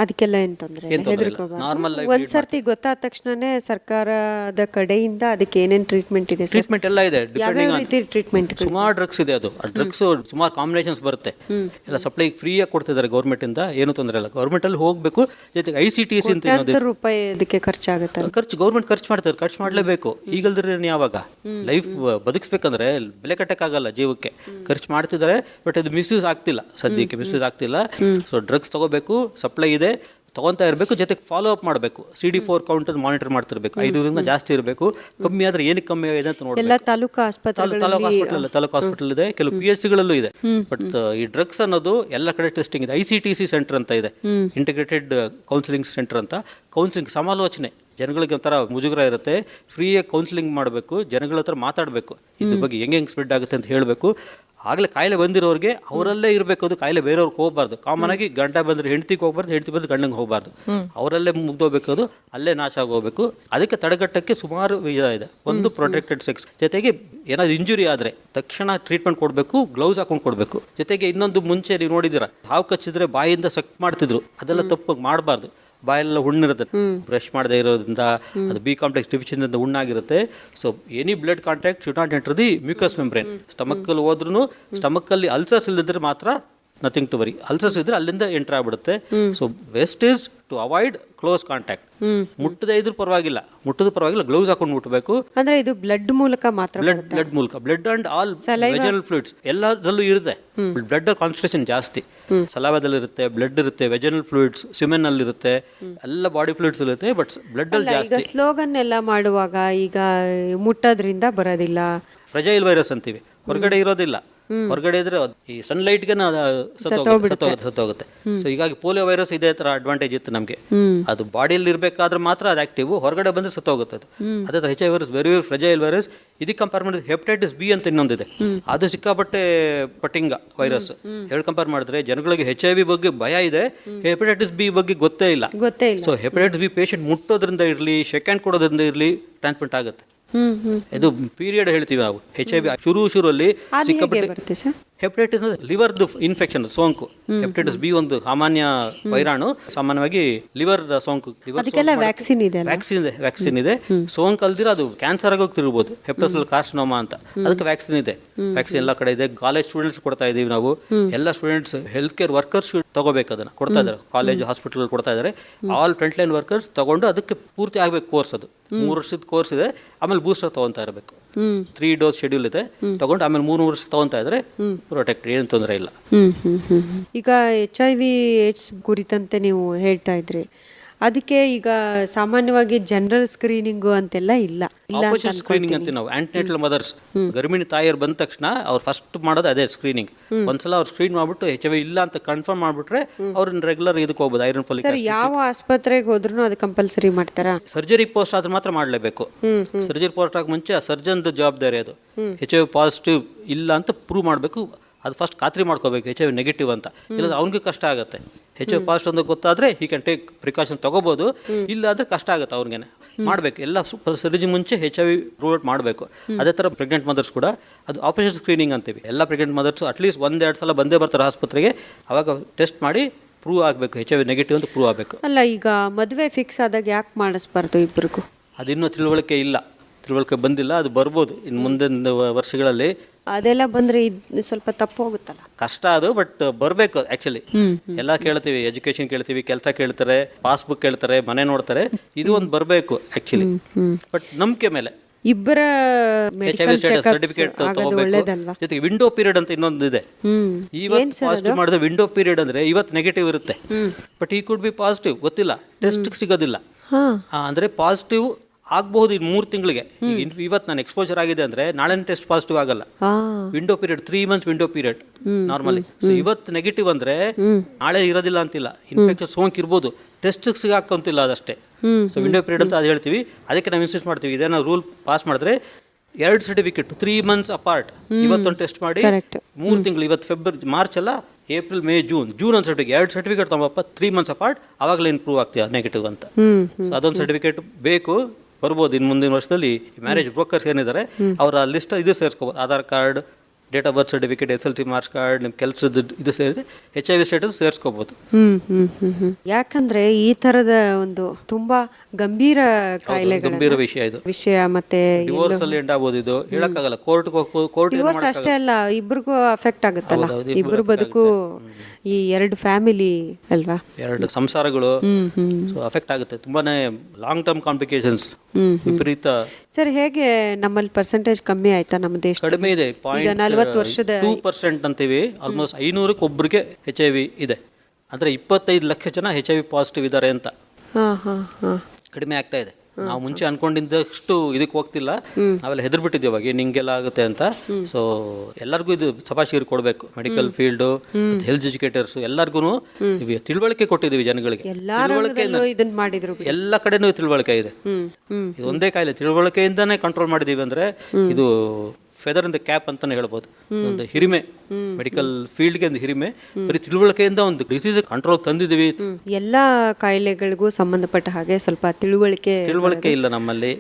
ಅದಕ್ಕೆಲ್ಲ ಏನು ತೊಂದರೆ ಇಲ್ಲ. ಒಂದ್ಸರ್ತಿ ಗೊತ್ತಾದ ತಕ್ಷಣನೇ ಸರ್ಕಾರದ ಕಡೆಯಿಂದ ಅದಕ್ಕೆ ಏನೇನು ಟ್ರೀಟ್ಮೆಂಟ್ ಇದೆ? ಟ್ರೀಟ್ಮೆಂಟ್ ಎಲ್ಲ ಇದೆ. ಟ್ರೀಟ್ಮೆಂಟ್ ಸುಮಾರು ಡ್ರಗ್ಸ್ ಇದೆ. ಅದು ಡ್ರಗ್ಸ್ ಸುಮಾರು ಕಾಂಬಿನೇಷನ್ಸ್ ಬರುತ್ತೆ. ಎಲ್ಲ ಸಪ್ಲೈ ಫ್ರೀಯಾಗಿ ಕೊಡ್ತಿದ್ದಾರೆ ಗೌರ್ಮೆಂಟ್ ಇಂದ. ಏನು ತೊಂದರೆ ಇಲ್ಲ. ಗೌರ್ಮೆಂಟ್ ಅಲ್ಲಿ ಹೋಗ್ಬೇಕು. ಜೊತೆಗೆ ICTC ಅಂತ ರೂಪಾಯಿ ಅದಕ್ಕೆ ಖರ್ಚಾಗುತ್ತೆ. ಖರ್ಚು ಗೌರ್ಮೆಂಟ್ ಖರ್ಚು ಮಾಡ್ತಾರೆ. ಖರ್ಚು ಮಾಡಲೇಬೇಕು. ಈಗಲ್ದ್ರೆ ಯಾವಾಗ ಲೈಫ್ ಬದುಕಿಸ್ಬೇಕಂದ್ರೆ ಬೆಲೆ ಕಟ್ಟಕ್ಕಾಗಲ್ಲ ಜೀವಕ್ಕೆ. ಖರ್ಚು ಮಾಡ್ತಿದ್ದಾರೆ. ಬಟ್ ಅದು ಮಿಸ್ಯೂಸ್ ಆಗ್ತಿಲ್ಲ. ಸದ್ಯಕ್ಕೆ ಮಿಸ್ಯೂಸ್ ಆಗ್ತಿಲ್ಲ. ಸೊ ಡ್ರಗ್ಸ್ ತಗೋಬೇಕು, ಸಪ್ಲೈ ಇದೆ, ತಗೊಂತಾ ಇರಬೇಕು. ಜೊತೆಗೆ ಫಾಲೋ ಅಪ್ ಮಾಡಬೇಕು. CD4 ಕೌಂಟ್ ಮಾನಿಟರ್ ಮಾಡ್ತಿರ್ಬೇಕು. 5ರಿಂದ ಜಾಸ್ತಿ ಇರಬೇಕು. ಕಮ್ಮಿ ಆದ್ರೆ ಏನಕ್ಕೆ ಕಮ್ಮಿ ಆಗಿದೆ ಅಂತ ನೋಡಬೇಕು. ತಾಲೂಕು ಹಾಸ್ಪಿಟಲ್ ಇದೆ, ಕೆಲವು PSCಗಳಲ್ಲೂ ಇದೆ. ಬಟ್ ಈ ಡ್ರಗ್ಸ್ ಅನ್ನೋದು ಎಲ್ಲ ಕಡೆ ಟೆಸ್ಟಿಂಗ್ ಇದೆ. ICTC ಸೆಂಟರ್ ಅಂತ ಇದೆ, ಇಂಟಿಗ್ರೇಟೆಡ್ ಕೌನ್ಸಿಲಿಂಗ್ ಸೆಂಟರ್ ಅಂತ. ಕೌನ್ಸಿಲಿಂಗ್ ಸಮಾಲೋಚನೆ, ಜನಗಳಿಗೆ ಒಂಥರ ಮುಜುಗರ ಇರುತ್ತೆ. ಫ್ರೀಯಾಗಿ ಕೌನ್ಸಿಲಿಂಗ್ ಮಾಡಬೇಕು. ಜನಗಳ ಹತ್ರ ಮಾತಾಡಬೇಕು. ಇದ್ರ ಬಗ್ಗೆ ಹೆಂಗೆ ಸ್ಪ್ರೆಡ್ ಆಗುತ್ತೆ ಅಂತ ಹೇಳಬೇಕು. ಆಗಲೇ ಕಾಯಿಲೆ ಬಂದಿರೋರಿಗೆ ಅವರಲ್ಲೇ ಇರಬೇಕು. ಅದು ಕಾಯಿಲೆ ಬೇರೆಯವ್ರಿಗೆ ಹೋಗಬಾರ್ದು. ಕಾಮನ್ ಆಗಿ ಗಂಡ ಬಂದರೆ ಹೆಂಡತಿಗೆ ಹೋಗ್ಬಾರ್ದು, ಹೆಂಡತಿ ಬಂದ್ರೆ ಗಂಡಂಗೆ ಹೋಗಬಾರ್ದು. ಅವರಲ್ಲೇ ಮುಗ್ದೋಗ್ಬೇಕು. ಅದು ಅಲ್ಲೇ ನಾಶ ಆಗೋಗ್ಬೇಕು. ಅದಕ್ಕೆ ತಡೆಗಟ್ಟಕ್ಕೆ ಸುಮಾರು ಇದೆ. ಒಂದು ಪ್ರೊಟೆಕ್ಟೆಡ್ ಸೆಕ್ಸ್, ಜೊತೆಗೆ ಏನಾದ್ರು ಇಂಜುರಿ ಆದರೆ ತಕ್ಷಣ ಟ್ರೀಟ್ಮೆಂಟ್ ಕೊಡಬೇಕು. ಗ್ಲೌಸ್ ಹಾಕೊಂಡು ಕೊಡಬೇಕು. ಜೊತೆಗೆ ಇನ್ನೊಂದು, ಮುಂಚೆ ನೀವು ನೋಡಿದ್ದೀರಾ, ಹಾವು ಕಚ್ಚಿದ್ರೆ ಬಾಯಿಂದ ಸಕ್ ಮಾಡ್ತಿದ್ರು. ಅದೆಲ್ಲ ತಪ್ಪು ಮಾಡಬಾರ್ದು. ಬಾಯೆಲ್ಲ ಹುಣ್ಣಿರುತ್ತೆ. ಬ್ರಷ್ ಮಾಡದೇ ಇರೋದ್ರಿಂದ ಅದು B ಕಾಂಪ್ಲೆಕ್ಸ್ ಡಿಫಿಷಿಯನ್ಸಿ ಅಂತ ಹುಣ್ಣಾಗಿರುತ್ತೆ. So any blood contact should not enter the mucous membrane. ಸ್ಟಮಕ್ಕಲ್ಲಿ ಹೋದ್ರೂ ಸ್ಟಮಕ್ಕಲ್ಲಿ ಅಲ್ಸರ್ಸ್ ಇಲ್ಲದಿದ್ರೆ ಮಾತ್ರ ನಥಿಂಗ್ ಟು ವರಿ. ಅಲ್ಸರ್ಸ್ ಇದ್ರೆ ಅಲ್ಲಿಂದ ಎಂಟರ್ ಆಗ್ಬಿಡುತ್ತೆ. So best is to avoid close contact. ಮುಟ್ಟದೇ ಇದ್ರೂ ಪರವಾಗಿಲ್ಲ, ಗ್ಲೌಸ್ ಹಾಕೊಂಡು ಮುಟ್ಟಬೇಕು. ಅಂದ್ರೆ ಇದು ಬ್ಲಡ್ ಮೂಲಕ ಮಾತ್ರ. ಬ್ಲಡ್ ಮೂಲಕ, blood and all vaginal fluids ಎಲ್ಲದರಲ್ಲೂ ಇರುತ್ತೆ. ಬ್ಲಡ್ ಕಾನ್ಸಂಟ್ರೇಷನ್ ಜಾಸ್ತಿ. ಸಲಾವದಲ್ಲಿ ಇರುತ್ತೆ, ಬ್ಲಡ್ ಇರುತ್ತೆ, ವೆಜನಲ್ ಫ್ಲೂಯಿಡ್ಸ್ ಸಿಮೆನ್ ಅಲ್ಲಿ ಇರುತ್ತೆ, ಎಲ್ಲ ಬಾಡಿ ಫ್ಲೂಯಿಡ್ಸ್ ಇರುತ್ತೆ. ಬಟ್ ಬ್ಲಡ್ ಅಲ್ಲಿ ಜಾಸ್ತಿ. ಸ್ಲೋಗನ್ ಎಲ್ಲ ಮಾಡುವಾಗ ಈಗ ಮುಟ್ಟೋದ್ರಿಂದ ಬರೋದಿಲ್ಲ. ಫ್ರೆಜೈಲ್ ವೈರಸ್ ಅಂತೀವಿ, ಹೊರಗಡೆ ಇರೋದಿಲ್ಲ. ಹೊರಗಡೆ ಇದ್ರೆ ಈ ಸನ್ಲೈಟ್ಗೆ ಸತ್ತೋಗುತ್ತೆ. ಸೊ ಹೀಗಾಗಿ ಪೋಲಿಯೋ ವೈರಸ್ ಇದೇ ತರ ಅಡ್ವಾಂಟೇಜ್ ಇತ್ತು ನಮಗೆ. ಅದು ಬಾಡಿಯಲ್ಲಿ ಇರಬೇಕಾದ್ರೆ ಮಾತ್ರ ಅದು ಆಕ್ಟಿವ್, ಹೊರಗಡೆ ಬಂದ್ರೆ ಸತ್ತೋಗುತ್ತೆ ಅದು. ಅದೇ ತರ HIV virus very very fragile virus. ಇದಕ್ಕೆ ಕಂಪೇರ್ ಮಾಡಿದ್ರೆ ಹೆಪಟೈಟಿಸ್ ಬಿ ಅಂತ ಇನ್ನೊಂದಿದೆ, ಅದು ಸಿಕ್ಕಾಪಟ್ಟೆ ಪಟ್ಟಿಂಗ ವೈರಸ್. ಹೇಳಿ ಕಂಪೇರ್ ಮಾಡಿದ್ರೆ ಜನಗಳಿಗೆ HIV ಬಗ್ಗೆ ಭಯ ಇದೆ, ಹೆಪಟೈಟಿಸ್ ಬಿ ಬಗ್ಗೆ ಗೊತ್ತೇ ಇಲ್ಲ. ಸೊ ಹೆಪಟೈಟಿಸ್ ಬಿ ಪೇಷಂಟ್ ಮುಟ್ಟೋದ್ರಿಂದ ಇರಲಿ, ಸೆಕೆಂಡ್ ಕೊಡೋದ್ರಿಂದ ಇರಲಿ ಟ್ರಾನ್ಸ್ಮಿಟ್ ಆಗುತ್ತೆ. ಇದು ಪೀರಿಯಡ್ ಹೇಳ್ತೀವಿ ನಾವು. HIV ಶುರುವಲ್ಲಿ ಸಿಕ್ಕಾಪಟ್ಟೆ ಹೆಪಟೈಟಿಸ್ ಲಿವರ್ದು ಇನ್ಫೆಕ್ಷನ್ ಸೋಂಕು. ಹೆಪಟೈಟಿಸ್ ಬಿ ಒಂದು ಸಾಮಾನ್ಯ ವೈರಾಣು, ಸಾಮಾನ್ಯವಾಗಿ ಲಿವರ್ ಸೋಂಕು. ವ್ಯಾಕ್ಸಿನ್ ಇದೆ. ಸೋಂಕು ಅಲ್ದಿರ ಅದು ಕ್ಯಾನ್ಸರ್ ಆಗೋಗಿ ತಿರುಗಬಹುದು, ಹೆಪಟೋಸಲ್ ಕಾರ್ಸಿನೋಮಾ ಅಂತ. ಅದಕ್ಕೆ ವ್ಯಾಕ್ಸಿನ್ ಇದೆ. ವ್ಯಾಕ್ಸಿನ್ ಎಲ್ಲ ಕಡೆ ಇದೆ. ಕಾಲೇಜ್ ಸ್ಟೂಡೆಂಟ್ಸ್ ಕೊಡ್ತಾ ಇದೀವಿ ನಾವು. ಎಲ್ಲ ಸ್ಟೂಡೆಂಟ್ಸ್, ಹೆಲ್ತ್ ಕೇರ್ ವರ್ಕರ್ಸ್ ತಗೋಬೇಕು, ಅದನ್ನ ಕೊಡ್ತಾ ಇದ್ದಾರೆ. ಕಾಲೇಜ್ ಹಾಸ್ಪಿಟಲ್ ಕೊಡ್ತಾ ಇದ್ದಾರೆ. ಆಲ್ ಫ್ರಂಟ್ ಲೈನ್ ವರ್ಕರ್ಸ್ ತಗೊಂಡು ಅದಕ್ಕೆ ಪೂರ್ತಿ ಆಗ್ಬೇಕು ಕೋರ್ಸ್. ಅದು 3 ವರ್ಷದ ಕೋರ್ಸ್ ಇದೆ. ಆಮೇಲೆ ಬೂಸ್ಟರ್ ತಗೊಂತಾ ಇರಬೇಕು. 3 ಡೋಸ್ ಶೆಡ್ಯೂಲ್ ಇದೆ, ತಗೊಂಡು ಆಮೇಲೆ 3 ವರ್ಷ ತಗೊಂತಾ ಇದ್ರೆ ಪ್ರೊಟೆಕ್ಟ್, ಏನು ತೊಂದರೆ ಇಲ್ಲ. ಈಗ HIV AIDS ಕುರಿತಂತೆ ನೀವು ಹೇಳ್ತಾ ಇದ್ರಿ, ಅದಕ್ಕೆ ಈಗ ಸಾಮಾನ್ಯವಾಗಿ ಜನರಲ್ ಸ್ಕ್ರೀನಿಂಗ್ ಅಂತೆಲ್ಲ ಇಲ್ಲ. ಆಪರೇಷನ್ ಸ್ಕ್ರೀನಿಂಗ್ ಅಂತ ನಾವು ಆಂಟಿನೇಟಲ್ ಮದರ್ಸ್, ಗರ್ಭಿಣಿ ತಾಯಿಯರು ಬಂದ ತಕ್ಷಣ ಅವ್ರು ಫಸ್ಟ್ ಮಾಡೋದು ಅದೇ ಸ್ಕ್ರೀನಿಂಗ್. ಒಂದ್ಸಲ ಅವ್ರು ಸ್ಕ್ರೀನ್ ಮಾಡ್ಬಿಟ್ಟು HIV ಇಲ್ಲ ಅಂತ ಕನ್ಫರ್ಮ್ ಮಾಡ್ಬಿಟ್ರೆ ಅವ್ರನ್ನ ರೆಗ್ಯುಲರ್ ಇದಕ್ಕೆ ಹೋಗ್ಬೋದು. ಐರನ್ ಫೋಲಿಕ್ ಆಸಿಡ್ ಯಾವ ಆಸ್ಪತ್ರೆಗೆ ಹೋದ್ರೂ ಅದು ಕಂಪಲ್ಸರಿ ಮಾಡ್ತಾರಾ? ಸರ್ಜರಿ ಪೋಸ್ಟ್ ಆದ್ರೆ ಮಾತ್ರ ಮಾಡಲೇಬೇಕು. ಸರ್ಜರಿ ಪೋಸ್ಟ್ ಆಗ ಮುಂಚೆ ಆ ಸರ್ಜನ್ ಜವಾಬ್ದಾರಿ ಅದು. HIV ಪಾಸಿಟಿವ್ ಇಲ್ಲ ಅಂತ ಪ್ರೂವ್ ಮಾಡಬೇಕು. ಅದು ಫಸ್ಟ್ ಖಾತ್ರಿ ಮಾಡ್ಕೋಬೇಕು HIV ನೆಗೆಟಿವ್ ಅಂತ. ಇಲ್ಲಾಂದ್ರೆ ಅವ್ನಿಗೆ ಕಷ್ಟ ಆಗುತ್ತೆ. HIV ಪಾಸಿಟಿವ್ ಅಂತ ಗೊತ್ತಾದ್ರೆ ಹಿ ಕ್ಯಾನ್ ಟೇಕ್ ಪ್ರಿಕಾಷನ್ ತಗೋಬಹುದು. ಇಲ್ಲ ಅಂದ್ರೆ ಕಷ್ಟ ಆಗುತ್ತೆ ಅವ್ರಿಗೇನೆ. ಮಾಡಬೇಕು ಎಲ್ಲ ಸರ್ಜರಿ ಮುಂಚೆ HIV ರೂಲ್ ಔಟ್ ಮಾಡಬೇಕು. ಅದೇ ಥರ ಪ್ರೆಗ್ನೆಂಟ್ ಮದರ್ಸ್ ಕೂಡ ಅದು ಆಪರೇಷನ್ ಸ್ಕ್ರೀನಿಂಗ್ ಅಂತೀವಿ. ಎಲ್ಲ ಪ್ರೆಗ್ನೆಂಟ್ ಮದರ್ಸ್ ಅಟ್ಲೀಸ್ಟ್ 1-2 ಸಲ ಬಂದೇ ಬರ್ತಾರೆ ಆಸ್ಪತ್ರೆಗೆ. ಅವಾಗ ಟೆಸ್ಟ್ ಮಾಡಿ ಪ್ರೂವ್ ಆಗಬೇಕು HIV ನೆಗೆಟಿವ್ ಅಂತ ಪ್ರೂವ್ ಆಗಬೇಕು. ಅಲ್ಲ, ಈಗ ಮದುವೆ ಫಿಕ್ಸ್ ಆದಾಗ ಯಾಕೆ ಮಾಡಿಸ್ಬಾರ್ದು ಇಬ್ಬರಿಗೂ? ಅದಿನ್ನೂ ತಿಳುವಳಿಕೆ ಇಲ್ಲ, ತಿಳುವಳಿಕೆ ಬಂದಿಲ್ಲ. ಅದು ಬರ್ಬೋದು ಇನ್ನು ಮುಂದಿನ ವರ್ಷಗಳಲ್ಲಿ. ಅದೆಲ್ಲ ಬಂದ್ರೆ ಸ್ವಲ್ಪ ತಪ್ಪು ಹೋಗುತ್ತಲ್ಲ, ಕಷ್ಟ ಅದು. ಬಟ್ ಬರಬೇಕು ಆಕ್ಚುಲಿ. ಎಲ್ಲ ಕೇಳ್ತೀವಿ, ಎಜುಕೇಶನ್ ಕೇಳ್ತೀವಿ, ಕೆಲಸ ಕೇಳ್ತಾರೆ, ಪಾಸ್ಬುಕ್ ಕೇಳ್ತಾರೆ, ಮನೆ ನೋಡ್ತಾರೆ. ಇದು ಒಂದು ಬರಬೇಕು ಆಕ್ಚುಲಿ. ಬಟ್ ನಂಬಿಕೆ ಮೇಲೆ ಇಬ್ಬರ ಸರ್ಟಿಫಿಕೇಟ್ ತಗೋಬೇಕು. ಜೊತೆಗೆ ವಿಂಡೋ ಪೀರಿಯಡ್ ಅಂತ ಇನ್ನೊಂದು ಇದೆ. ಇವತ್ತು ಪಾಸಿಟಿವ್ ಮಾಡಿದ್ರೆ ವಿಂಡೋ ಪೀರಿಯಡ್ ಅಂದ್ರೆ ಇವತ್ತು ನೆಗೆಟಿವ್ ಇರುತ್ತೆ, ಬಟ್ ಈ ಕುಡ್ ಬಿ ಪಾಸಿಟಿವ್, ಗೊತ್ತಿಲ್ಲ, ಟೆಸ್ಟ್ ಸಿಗೋದಿಲ್ಲ. ಅಂದ್ರೆ ಪಾಸಿಟಿವ್ ಆಗಬಹುದು ಇನ್ನು 3 ತಿಂಗಳಿಗೆ. ಇವತ್ತು ನಾನು ಎಕ್ಸ್ಪೋಜರ್ ಆಗಿದೆ ಅಂದ್ರೆ ನಾಳೆ ಟೆಸ್ಟ್ ಪಾಸಿಟಿವ್ ಆಗಲ್ಲ. Window period 3 months window period normally. So ಇವತ್ತು ನೆಗೆಟಿವ್ ಅಂದ್ರೆ ನಾಳೆ ಇರೋದಿಲ್ಲ ಅಂತಿಲ್ಲ. ಇನ್ಫೆಕ್ಷನ್ ಸೋಂಕು ಇರ್ಬೋದು, ಟೆಸ್ಟ್ ಸಿಗಾಕಂತಿಲ್ಲ ಅದಷ್ಟೇ. ಸೊ ವಿಂಡೋ ಪೀರಿಯಡ್ ಅಂತ ಅದು ಹೇಳ್ತೀವಿ. ಅದಕ್ಕೆ ನಾವು ಇನ್ಸಿಸ್ಟ್ ಮಾಡ್ತೀವಿ, ಇದೇನೋ ರೂಲ್ ಪಾಸ್ ಮಾಡಿದ್ರೆ 2 ಸರ್ಟಿಫಿಕೇಟ್ 3 ಮಂತ್ಸ್ ಅಪಾರ್ಟ್. ಇವತ್ತೊಂದು ಟೆಸ್ಟ್ ಮಾಡಿ 3 ತಿಂಗಳು, ಇವತ್ತು ಫೆಬ್ರವರಿ ಮಾರ್ಚ್ ಅಲ್ಲ, ಏಪ್ರಿಲ್ ಮೇ ಜೂನ್ ಒಂದು ಸರ್ಟಿಫಿಕೇಟ್, 2 ಸರ್ಟಿಫಿಕೇಟ್ ತಗೊಂಬಪ್ಪ 3 ಮಂತ್ಸ್ ಅಪಾರ್ಟ್. ಅವಾಗಲೇ ಇಂಪ್ರೂವ್ ಆಗ್ತೀವಿ ನೆಗೆಟಿವ್ ಅಂತ. ಸೊ ಅದೊಂದು ಸರ್ಟಿಫಿಕೇಟ್ ಬೇಕು. ಬರ್ಬೋದು ಇನ್ನು ಮುಂದಿನ ವರ್ಷದಲ್ಲಿ. ಮ್ಯಾರೇಜ್ ಬ್ರೋಕರ್ಸ್ ಏನಿದ್ದಾರೆ ಅವರ ಲಿಸ್ಟ್ ಇದು ಸೇರಿಸ್ಕೋಬೋದು. Aadhaar card, date of birth certificate, SLC marks card, ನಿಮ್ಮ ಕೆಲಸದ ಇದು ಸೇರಿದೆ HIV ಸ್ಟೇಟಸ್ ಸೇರಿಸ್ಕೋಬಹುದು. ಯಾಕಂದ್ರೆ ಈ ತರದ ಒಂದು ತುಂಬಾ ಗಂಭೀರ ಕಾಯಿಲೆಗಳ ಗಂಭೀರ ವಿಷಯ ಇದು. ಮತ್ತೆ ಡಿವೋರ್ಸ್ ಅಲ್ಲಿ ಎಂಡ್ ಆಗ್ಬೋದು. ಇದು ಹೇಳಕ್ಕಾಗಲ್ಲ. ಕೋರ್ಟ್ಗೆ ಹೋಗ್ಬೋದು. ಕೋರ್ಟ್ ಡಿವೋರ್ಸ್ ಅಷ್ಟೇ ಅಲ್ಲ, ಇಬ್ಬರಿಗೂ ಅಫೆಕ್ಟ್ ಆಗುತ್ತಲ್ಲ. ಇಬ್ಬರು ಬದುಕು, ಈ 2 ಫ್ಯಾಮಿಲಿ ಅಲ್ವಾ, 2 ಸಂಸಾರಗಳು ಅಫೆಕ್ಟ್ ಆಗುತ್ತೆ. ತುಂಬಾನೇ ಲಾಂಗ್ ಟರ್ಮ್ ಕಾಂಪ್ಲಿಕೇಶನ್ಸ್, ವಿಪರೀತ. ಸರ್, ಹೇಗೆ ನಮ್ಮಲ್ಲಿ ಪರ್ಸೆಂಟೇಜ್ ಕಮ್ಮಿ ಆಯ್ತಾ? ನಮ್ಮ ದೇಶ ಕಡಿಮೆ ಇದೆ. 2% ಅಂತೀವಿ. ಆಲ್ಮೋಸ್ಟ್ 500ಕ್ಕೆ ಒಬ್ಬರಿಗೆ HIV ಇದೆ. ಅಂದ್ರೆ 25 ಲಕ್ಷ ಜನ HIV ಪಾಸಿಟಿವ್ ಇದ್ದಾರೆ ಅಂತ. ಕಡಿಮೆ ಆಗ್ತಾ ಇದೆ. ನಾವು ಮುಂಚೆ ಅನ್ಕೊಂಡಿದ್ದಷ್ಟು ಇದಕ್ಕೆ ಹೋಗ್ತಿಲ್ಲ. ನಾವೆಲ್ಲ ಹೆದರ್ಬಿಟ್ಟಿದ್ದೀವಿ ಅವಾಗ ನಿಂಗೆಲ್ಲ ಆಗುತ್ತೆ ಅಂತ. ಸೊ ಎಲ್ಲರಿಗೂ ಇದು ಶಬಾಷಿರ್ ಕೊಡಬೇಕು. ಮೆಡಿಕಲ್ ಫೀಲ್ಡ್, ಹೆಲ್ತ್ ಎಜುಕೇಟರ್ಸ್ ಎಲ್ಲರಿಗೂ ತಿಳುವಳಿಕೆ ಕೊಟ್ಟಿದ್ದೀವಿ ಜನಗಳಿಗೆ. ಎಲ್ಲ ಕಡೆನೂ ತಿಳುವಳಿಕೆ ಇದೆ. ಇದು ಒಂದೇ ಕಾಯಿಲೆ, ತಿಳುವಳಿಕೆಯಿಂದಾನೇ ಕಂಟ್ರೋಲ್ ಮಾಡಿದೀವಿ. ಅಂದ್ರೆ ಇದು ಫೆದರ್ ಇನ್ ದ ಕ್ಯಾಪ್ ಅಂತಾನೆ ಹೇಳ್ಬೋದು. ಒಂದು ಹಿರಿಮೆ, ಮೆಡಿಕಲ್ ಫೀಲ್ಡ್ಗೆ ಒಂದು ಹಿರಿಮೆ. ಬರೀ ತಿಳುವಳಿಕೆಯಿಂದ ಒಂದು ಡಿಸೀಸ್ ಕಂಟ್ರೋಲ್ ತಂದಿದ್ದೀವಿ. ಎಲ್ಲಾ ಕಾಯಿಲೆಗಳಿಗೂ ಸಂಬಂಧಪಟ್ಟ ಹಾಗೆ ಸ್ವಲ್ಪ ತಿಳುವಳಿಕೆ ಇಲ್ಲ ನಮ್ಮಲ್ಲಿ.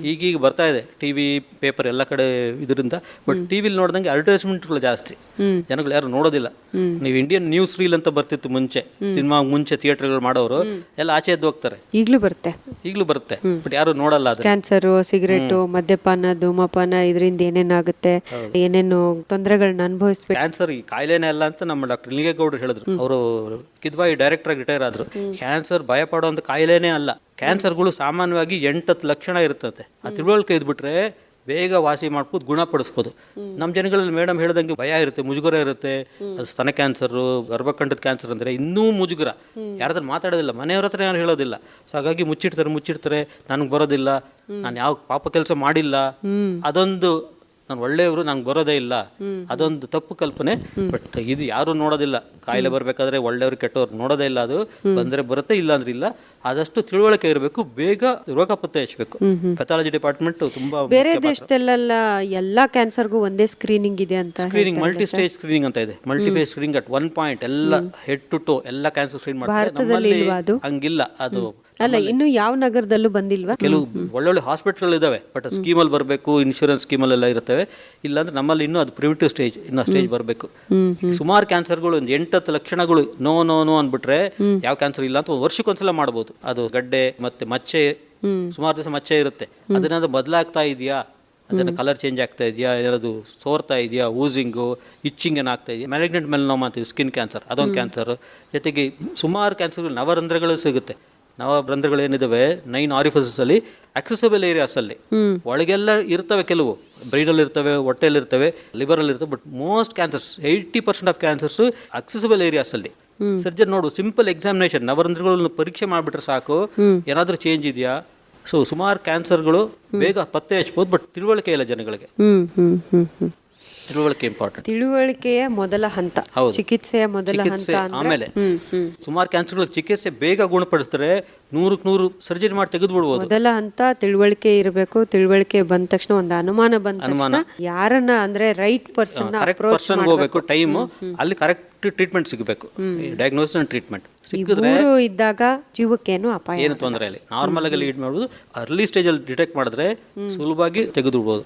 ಈಗೀಗ ಬರ್ತಾ ಇದೆ ಟಿವಿ, ಪೇಪರ್ ಎಲ್ಲ ಕಡೆ ಇದರಿಂದ. ಬಟ್ ಟಿವಿಲಿ ನೋಡ್ದಂಗೆ ಅಡ್ವರ್ಟೈಸ್ಮೆಂಟ್ಗಳು ಜಾಸ್ತಿ. ಜನಗಳು ಯಾರು ನೋಡೋದಿಲ್ಲ. ನೀವು ಇಂಡಿಯನ್ ನ್ಯೂಸ್ ರೀಲ್ ಅಂತ ಬರ್ತಿತ್ತು ಮುಂಚೆ, ಸಿನಿಮಾ ಮುಂಚೆ ಥಿಯೇಟರ್ಗಳು ಮಾಡೋರು ಎಲ್ಲ ಆಚೆ ಎದ್ದು ಹೋಗ್ತಾರೆ. ಈಗಲೂ ಬರುತ್ತೆ, ಬಟ್ ಯಾರು ನೋಡಲ್ಲ. ಕ್ಯಾನ್ಸರ್, ಸಿಗರೇಟು, ಮದ್ಯಪಾನ, ಧೂಮಪಾನ, ಇದರಿಂದ ಏನೇನಾಗುತ್ತೆ, ಏನೇನು ತೊಂದರೆಗಳನ್ನ ಅನುಭವಿಸ್ಬೇಕು. ಕ್ಯಾನ್ಸರ್ ಈ ಕಾಯಿಲೆನೇ ಅಲ್ಲ ಅಂತ ನಮ್ಮ ಡಾಕ್ಟರ್ ಲಿಂಗೇಗೌಡರು ಹೇಳಿದ್ರು. ಅವರು ಕಿದ್ವಾಯಿ ಡೈರೆಕ್ಟರ್ ಆಗಿ ರಿಟೈರ್ ಆದ್ರು. ಕ್ಯಾನ್ಸರ್ ಭಯ ಪಡೋಂಥ ಕಾಯಿಲೆನೇ ಅಲ್ಲ. ಕ್ಯಾನ್ಸರ್ಗಳು ಸಾಮಾನ್ಯವಾಗಿ 8-10 ಲಕ್ಷಣ ಇರ್ತದೆ. ಆ ತಿಳುವಳಿಕೆ ಇದ್ಬಿಟ್ರೆ ಬೇಗ ವಾಸಿ ಮಾಡ್ಬೋದು, ಗುಣಪಡಿಸ್ಬೋದು. ನಮ್ಮ ಜನಗಳಲ್ಲಿ ಮೇಡಮ್ ಹೇಳ್ದಂಗೆ ಭಯ ಇರುತ್ತೆ, ಮುಜುಗರ ಇರುತ್ತೆ. ಅದು ಸ್ತನ ಕ್ಯಾನ್ಸರು, ಗರ್ಭಕಂಠದ ಕ್ಯಾನ್ಸರ್ ಅಂದರೆ ಇನ್ನೂ ಮುಜುಗರ. ಯಾರಾದ್ರೂ ಮಾತಾಡೋದಿಲ್ಲ, ಮನೆಯವ್ರ ಹತ್ರ ಯಾರು ಹೇಳೋದಿಲ್ಲ. ಸೊ ಹಾಗಾಗಿ ಮುಚ್ಚಿಡ್ತಾರೆ. ನನಗೆ ಬರೋದಿಲ್ಲ, ನಾನು ಯಾವ ಪಾಪ ಕೆಲಸ ಮಾಡಿಲ್ಲ. ಅದೊಂದು ನಾನು ಒಳ್ಳೆಯವರು, ನಂಗೆ ಬರೋದೇ ಇಲ್ಲ, ಅದೊಂದು ತಪ್ಪು ಕಲ್ಪನೆ. ಬಟ್ ಇದು ಯಾರು ನೋಡೋದಿಲ್ಲ. ಕಾಯಿಲೆ ಬರ್ಬೇಕಾದ್ರೆ ಒಳ್ಳೆಯವ್ರು ಕೆಟ್ಟವ್ರು ನೋಡೋದೇ ಇಲ್ಲ. ಅದು ಬಂದ್ರೆ ಬರುತ್ತೆ, ಇಲ್ಲ ಅಂದ್ರೆ ಇಲ್ಲ. ಆದಷ್ಟು ತಿಳುವಳಿಕೆ ಇರಬೇಕು, ಬೇಗ ರೋಗ ಪತ್ತೆ ಹಚ್ಚಬೇಕು. ಪೆಥಾಲಜಿ ಡಿಪಾರ್ಟ್ಮೆಂಟ್ ತುಂಬಾ ಬೇರೆ ದೇಶದಲ್ಲೆಲ್ಲ ಎಲ್ಲಾ ಕ್ಯಾನ್ಸರ್ಗೂ ಒಂದೇ ಸ್ಕ್ರೀನಿಂಗ್ ಇದೆ ಅಂತ. ಸ್ಕ್ರೀನಿಂಗ್, ಮಲ್ಟಿ ಸ್ಟೇಜ್ ಸ್ಕ್ರೀನಿಂಗ್ ಅಂತ ಇದೆ. ಮಲ್ಟಿಫೇಸ್ ಸ್ಕ್ರೀನಿಂಗ್ ಅಟ್ ಒನ್ ಪಾಯಿಂಟ್ ಎಲ್ಲ ಹೆಡ್ ಟು ಟೋ ಎಲ್ಲ ಕ್ಯಾನ್ಸರ್ ಸ್ಕ್ರೀನ್ ಮಾಡ್ತಾರೆ. ನಮ್ಮಲ್ಲಿ ಹಂಗಿಲ್ಲ. ಅದು ಅಲ್ಲ, ಇನ್ನು ಯಾವ ನಗರದಲ್ಲೂ ಬಂದಿಲ್ವಾ? ಕೆಲವು ಒಳ್ಳೊಳ್ಳೆ ಹಾಸ್ಪಿಟಲ್ ಇದಾವೆ, ಬಟ್ ಸ್ಕೀಮಲ್ಲಿ ಬರಬೇಕು, ಇನ್ಶೂರೆನ್ಸ್ ಸ್ಕೀಮಲ್ಲಿ ಎಲ್ಲ ಇರ್ತವೆ. ಇಲ್ಲಾಂದ್ರೆ ನಮ್ಮಲ್ಲಿ ಇನ್ನೂ ಅದು ಪ್ರಿವಿಟಿವ್ ಸ್ಟೇಜ್, ಇನ್ನೂ ಸ್ಟೇಜ್ ಬರಬೇಕು. ಸುಮಾರು ಕ್ಯಾನ್ಸರ್ಗಳು ಒಂದು 8-10 ಲಕ್ಷಣಗಳು ನೋ ನೋ ನೋ ಅಂದ್ಬಿಟ್ರೆ ಯಾವ ಕ್ಯಾನ್ಸರ್ ಇಲ್ಲ ಅಂತ ವರ್ಷಕ್ಕೊಂದ್ಸಲ ಮಾಡ್ಬೋದು. ಅದು ಗಡ್ಡೆ ಮತ್ತೆ ಮಚ್ಚೆ, ಸುಮಾರು ದಿವಸ ಮಚ್ಚೆ ಇರುತ್ತೆ, ಅದನ್ನಾದ್ರೂ ಬದಲಾಗ್ತಾ ಇದೆಯಾ, ಅದನ್ನ ಕಲರ್ ಚೇಂಜ್ ಆಗ್ತಾ ಇದೆಯಾ, ಏನಾದ್ರು ಸೋರ್ತಾ ಇದೆಯಾ, ಊಸಿಂಗು, ಇಚ್ಚಿಂಗ್ ಏನಾಗ್ತಾ ಇದೆಯಾ, ಮ್ಯಾಲಿಗ್ನೆಂಟ್ ಮೆಲನೋಮಾ ಅಂತೀವಿ, ಸ್ಕಿನ್ ಕ್ಯಾನ್ಸರ್, ಅದೊಂದು ಕ್ಯಾನ್ಸರ್. ಜೊತೆಗೆ ಸುಮಾರು ಕ್ಯಾನ್ಸರ್ಗಳು, ನವರಂಧ್ರಗಳು ಸಿಗುತ್ತೆ. ನವರಂಧ್ರಗಳು ಏನಿದಾವೆ 9 ಆರಿಫಿಸಸ್ ಅಲ್ಲಿ, ಅಕ್ಸೆಸಿಬಲ್ ಏರಿಯಾಸ್ ಅಲ್ಲಿ ಒಳಗೆಲ್ಲ ಇರ್ತವೆ. ಕೆಲವು ಬ್ರೈನಲ್ಲಿ ಇರ್ತವೆ, ಹೊಟ್ಟೆಯಲ್ಲಿ ಇರ್ತವೆ, ಲಿವರ್ ಅಲ್ಲಿ ಇರ್ತವೆ. But most cancers 80% of cancers accessible areas ಅಲ್ಲಿ. ಸರ್ಜನ್ ನೋಡು, ಸಿಂಪಲ್ ಎಕ್ಸಾಮಿನೇಷನ್, ನವರಂಧ್ರಗಳನ್ನು ಪರೀಕ್ಷೆ ಮಾಡಿಬಿಟ್ರೆ ಸಾಕು, ಏನಾದ್ರೂ ಚೇಂಜ್ ಇದೆಯಾ. ಸೊ ಸುಮಾರು ಕ್ಯಾನ್ಸರ್ಗಳು ಬೇಗ ಪತ್ತೆ ಹಚ್ಬೋದು, ಬಟ್ ತಿಳುವಳಿಕೆ ಇಲ್ಲ ಜನಗಳಿಗೆ. ತಿಳುವಳಿಕೆ ಇಂಪಾರ್ಟೆಂಟ್. ತಿಳುವಳಿಕೆಯ ಮೊದಲ ಹಂತ, ಚಿಕಿತ್ಸೆಯ ಮೊದಲ ಹಂತ. ಆಮೇಲೆ ಸುಮಾರು ಕ್ಯಾನ್ಸರ್ಗಳು ಚಿಕಿತ್ಸೆ ಬೇಗ ಗುಣಪಡಿಸಿದ್ರೆ 100% ಸರ್ಜರಿ ಮಾಡಿ ತೆಗೆದು ಬಿಡ್ಬೋದು. ಮೊದಲ ಹಂತ ತಿಳುವಳಿಕೆ ಇರಬೇಕು. ತಿಳುವಳಿಕೆ ಬಂದ ತಕ್ಷಣ, ಒಂದು ಅನುಮಾನ ಬಂದ ತಕ್ಷಣ ಯಾರನ್ನ ಅಂದ್ರೆ ರೈಟ್ ಪರ್ಸನ್ ಹೋಗ್ಬೇಕು. ಟೈಮ್ ಅಲ್ಲಿ ಕರೆಕ್ಟ್ ಟ್ರೀಟ್ಮೆಂಟ್ ಸಿಗಬೇಕು. ಡಯಾಗ್ನೋಸಿಸ್ ಅಂಡ್ ಟ್ರೀಟ್ಮೆಂಟ್ ಸಿಕ್ಕಿದ್ರೆ ಇದ್ದಾಗ ಜೀವಕ್ಕೇನು ಅಪಾಯ, ಏನು ತೊಂದರೆ ಇಲ್ಲ. ನಾರ್ಮಲ್ ಆಗಿ ಲೀಡ್ ಮಾಡ್ಬೋದು. ಅರ್ಲಿ ಸ್ಟೇಜ್ ಅಲ್ಲಿ ಡಿಟೆಕ್ಟ್ ಮಾಡಿದ್ರೆ ಸುಲಭವಾಗಿ ತೆಗೆದು ಬಿಡ್ಬೋದು.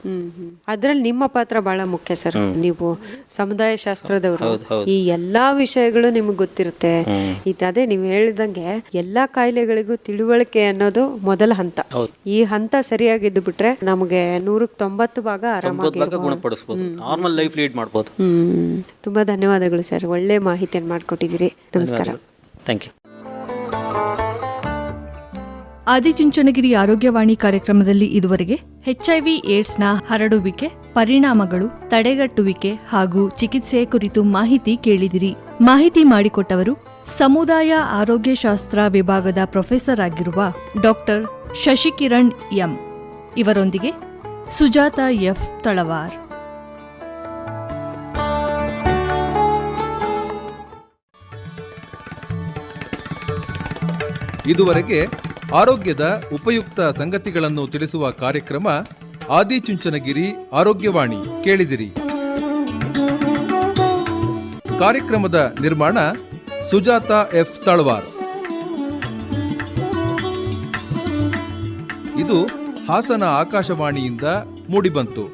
ಅದ್ರಲ್ಲಿ ನಿಮ್ಮ ಪಾತ್ರ ಬಹಳ ಮುಖ್ಯ ಸರ್. ನೀವು ಸಮುದಾಯ ಶಾಸ್ತ್ರದವರು, ಈ ಎಲ್ಲಾ ವಿಷಯಗಳು ನಿಮ್ಗೆ ಗೊತ್ತಿರುತ್ತೆ. ಅದೇ ನೀವು ಹೇಳಿದಂಗೆ ಎಲ್ಲಾ ಕಾಯಿಲೆಗಳಿಗೂ ತಿಳುವಳಿಕೆ ಅನ್ನೋದು ಮೊದಲ ಹಂತ. ಈ ಹಂತ ಸರಿಯಾಗಿದ್ದು ಬಿಟ್ರೆ ನಮಗೆ 190 ಭಾಗ ಆರಾಮಾಗಿ ಗುಣಪಡಿಸಬಹುದು, ನಾರ್ಮಲ್ ಲೈಫ್ ಲೀಡ್ ಮಾಡಬಹುದು. ತುಂಬಾ ಧನ್ಯವಾದಗಳು ಸರ್, ಒಳ್ಳೆ ಮಾಹಿತಿಯನ್ನು ಮಾಡಿಕೊಟ್ಟಿದ್ದೀರಿ. ನಮಸ್ಕಾರ. Thank you. ಆದಿಚುಂಚನಗಿರಿ ಆರೋಗ್ಯವಾಣಿ ಕಾರ್ಯಕ್ರಮದಲ್ಲಿ ಇದುವರೆಗೆ HIV ಏಡ್ಸ್ನ ಹರಡುವಿಕೆ, ಪರಿಣಾಮಗಳು, ತಡೆಗಟ್ಟುವಿಕೆ ಹಾಗೂ ಚಿಕಿತ್ಸೆ ಕುರಿತು ಮಾಹಿತಿ ಕೇಳಿದಿರಿ. ಮಾಹಿತಿ ಮಾಡಿಕೊಟ್ಟವರು ಸಮುದಾಯ ಆರೋಗ್ಯಶಾಸ್ತ್ರ ವಿಭಾಗದ ಪ್ರೊಫೆಸರ್ ಆಗಿರುವ ಡಾಕ್ಟರ್ ಶಶಿಕಿರಣ್ ಎಂ. ಇವರೊಂದಿಗೆ ಸುಜಾತ ಎಫ್ ತಳವಾರ್. ಇದುವರೆಗೆ ಆರೋಗ್ಯದ ಉಪಯುಕ್ತ ಸಂಗತಿಗಳನ್ನು ತಿಳಿಸುವ ಕಾರ್ಯಕ್ರಮ ಆದಿಚುಂಚನಗಿರಿ ಆರೋಗ್ಯವಾಣಿ ಕೇಳಿದಿರಿ. ಕಾರ್ಯಕ್ರಮದ ನಿರ್ಮಾಣ ಸುಜಾತ ಎಫ್ ತಳವಾರ್. ಇದು ಹಾಸನ ಆಕಾಶವಾಣಿಯಿಂದ ಮೂಡಿಬಂತು.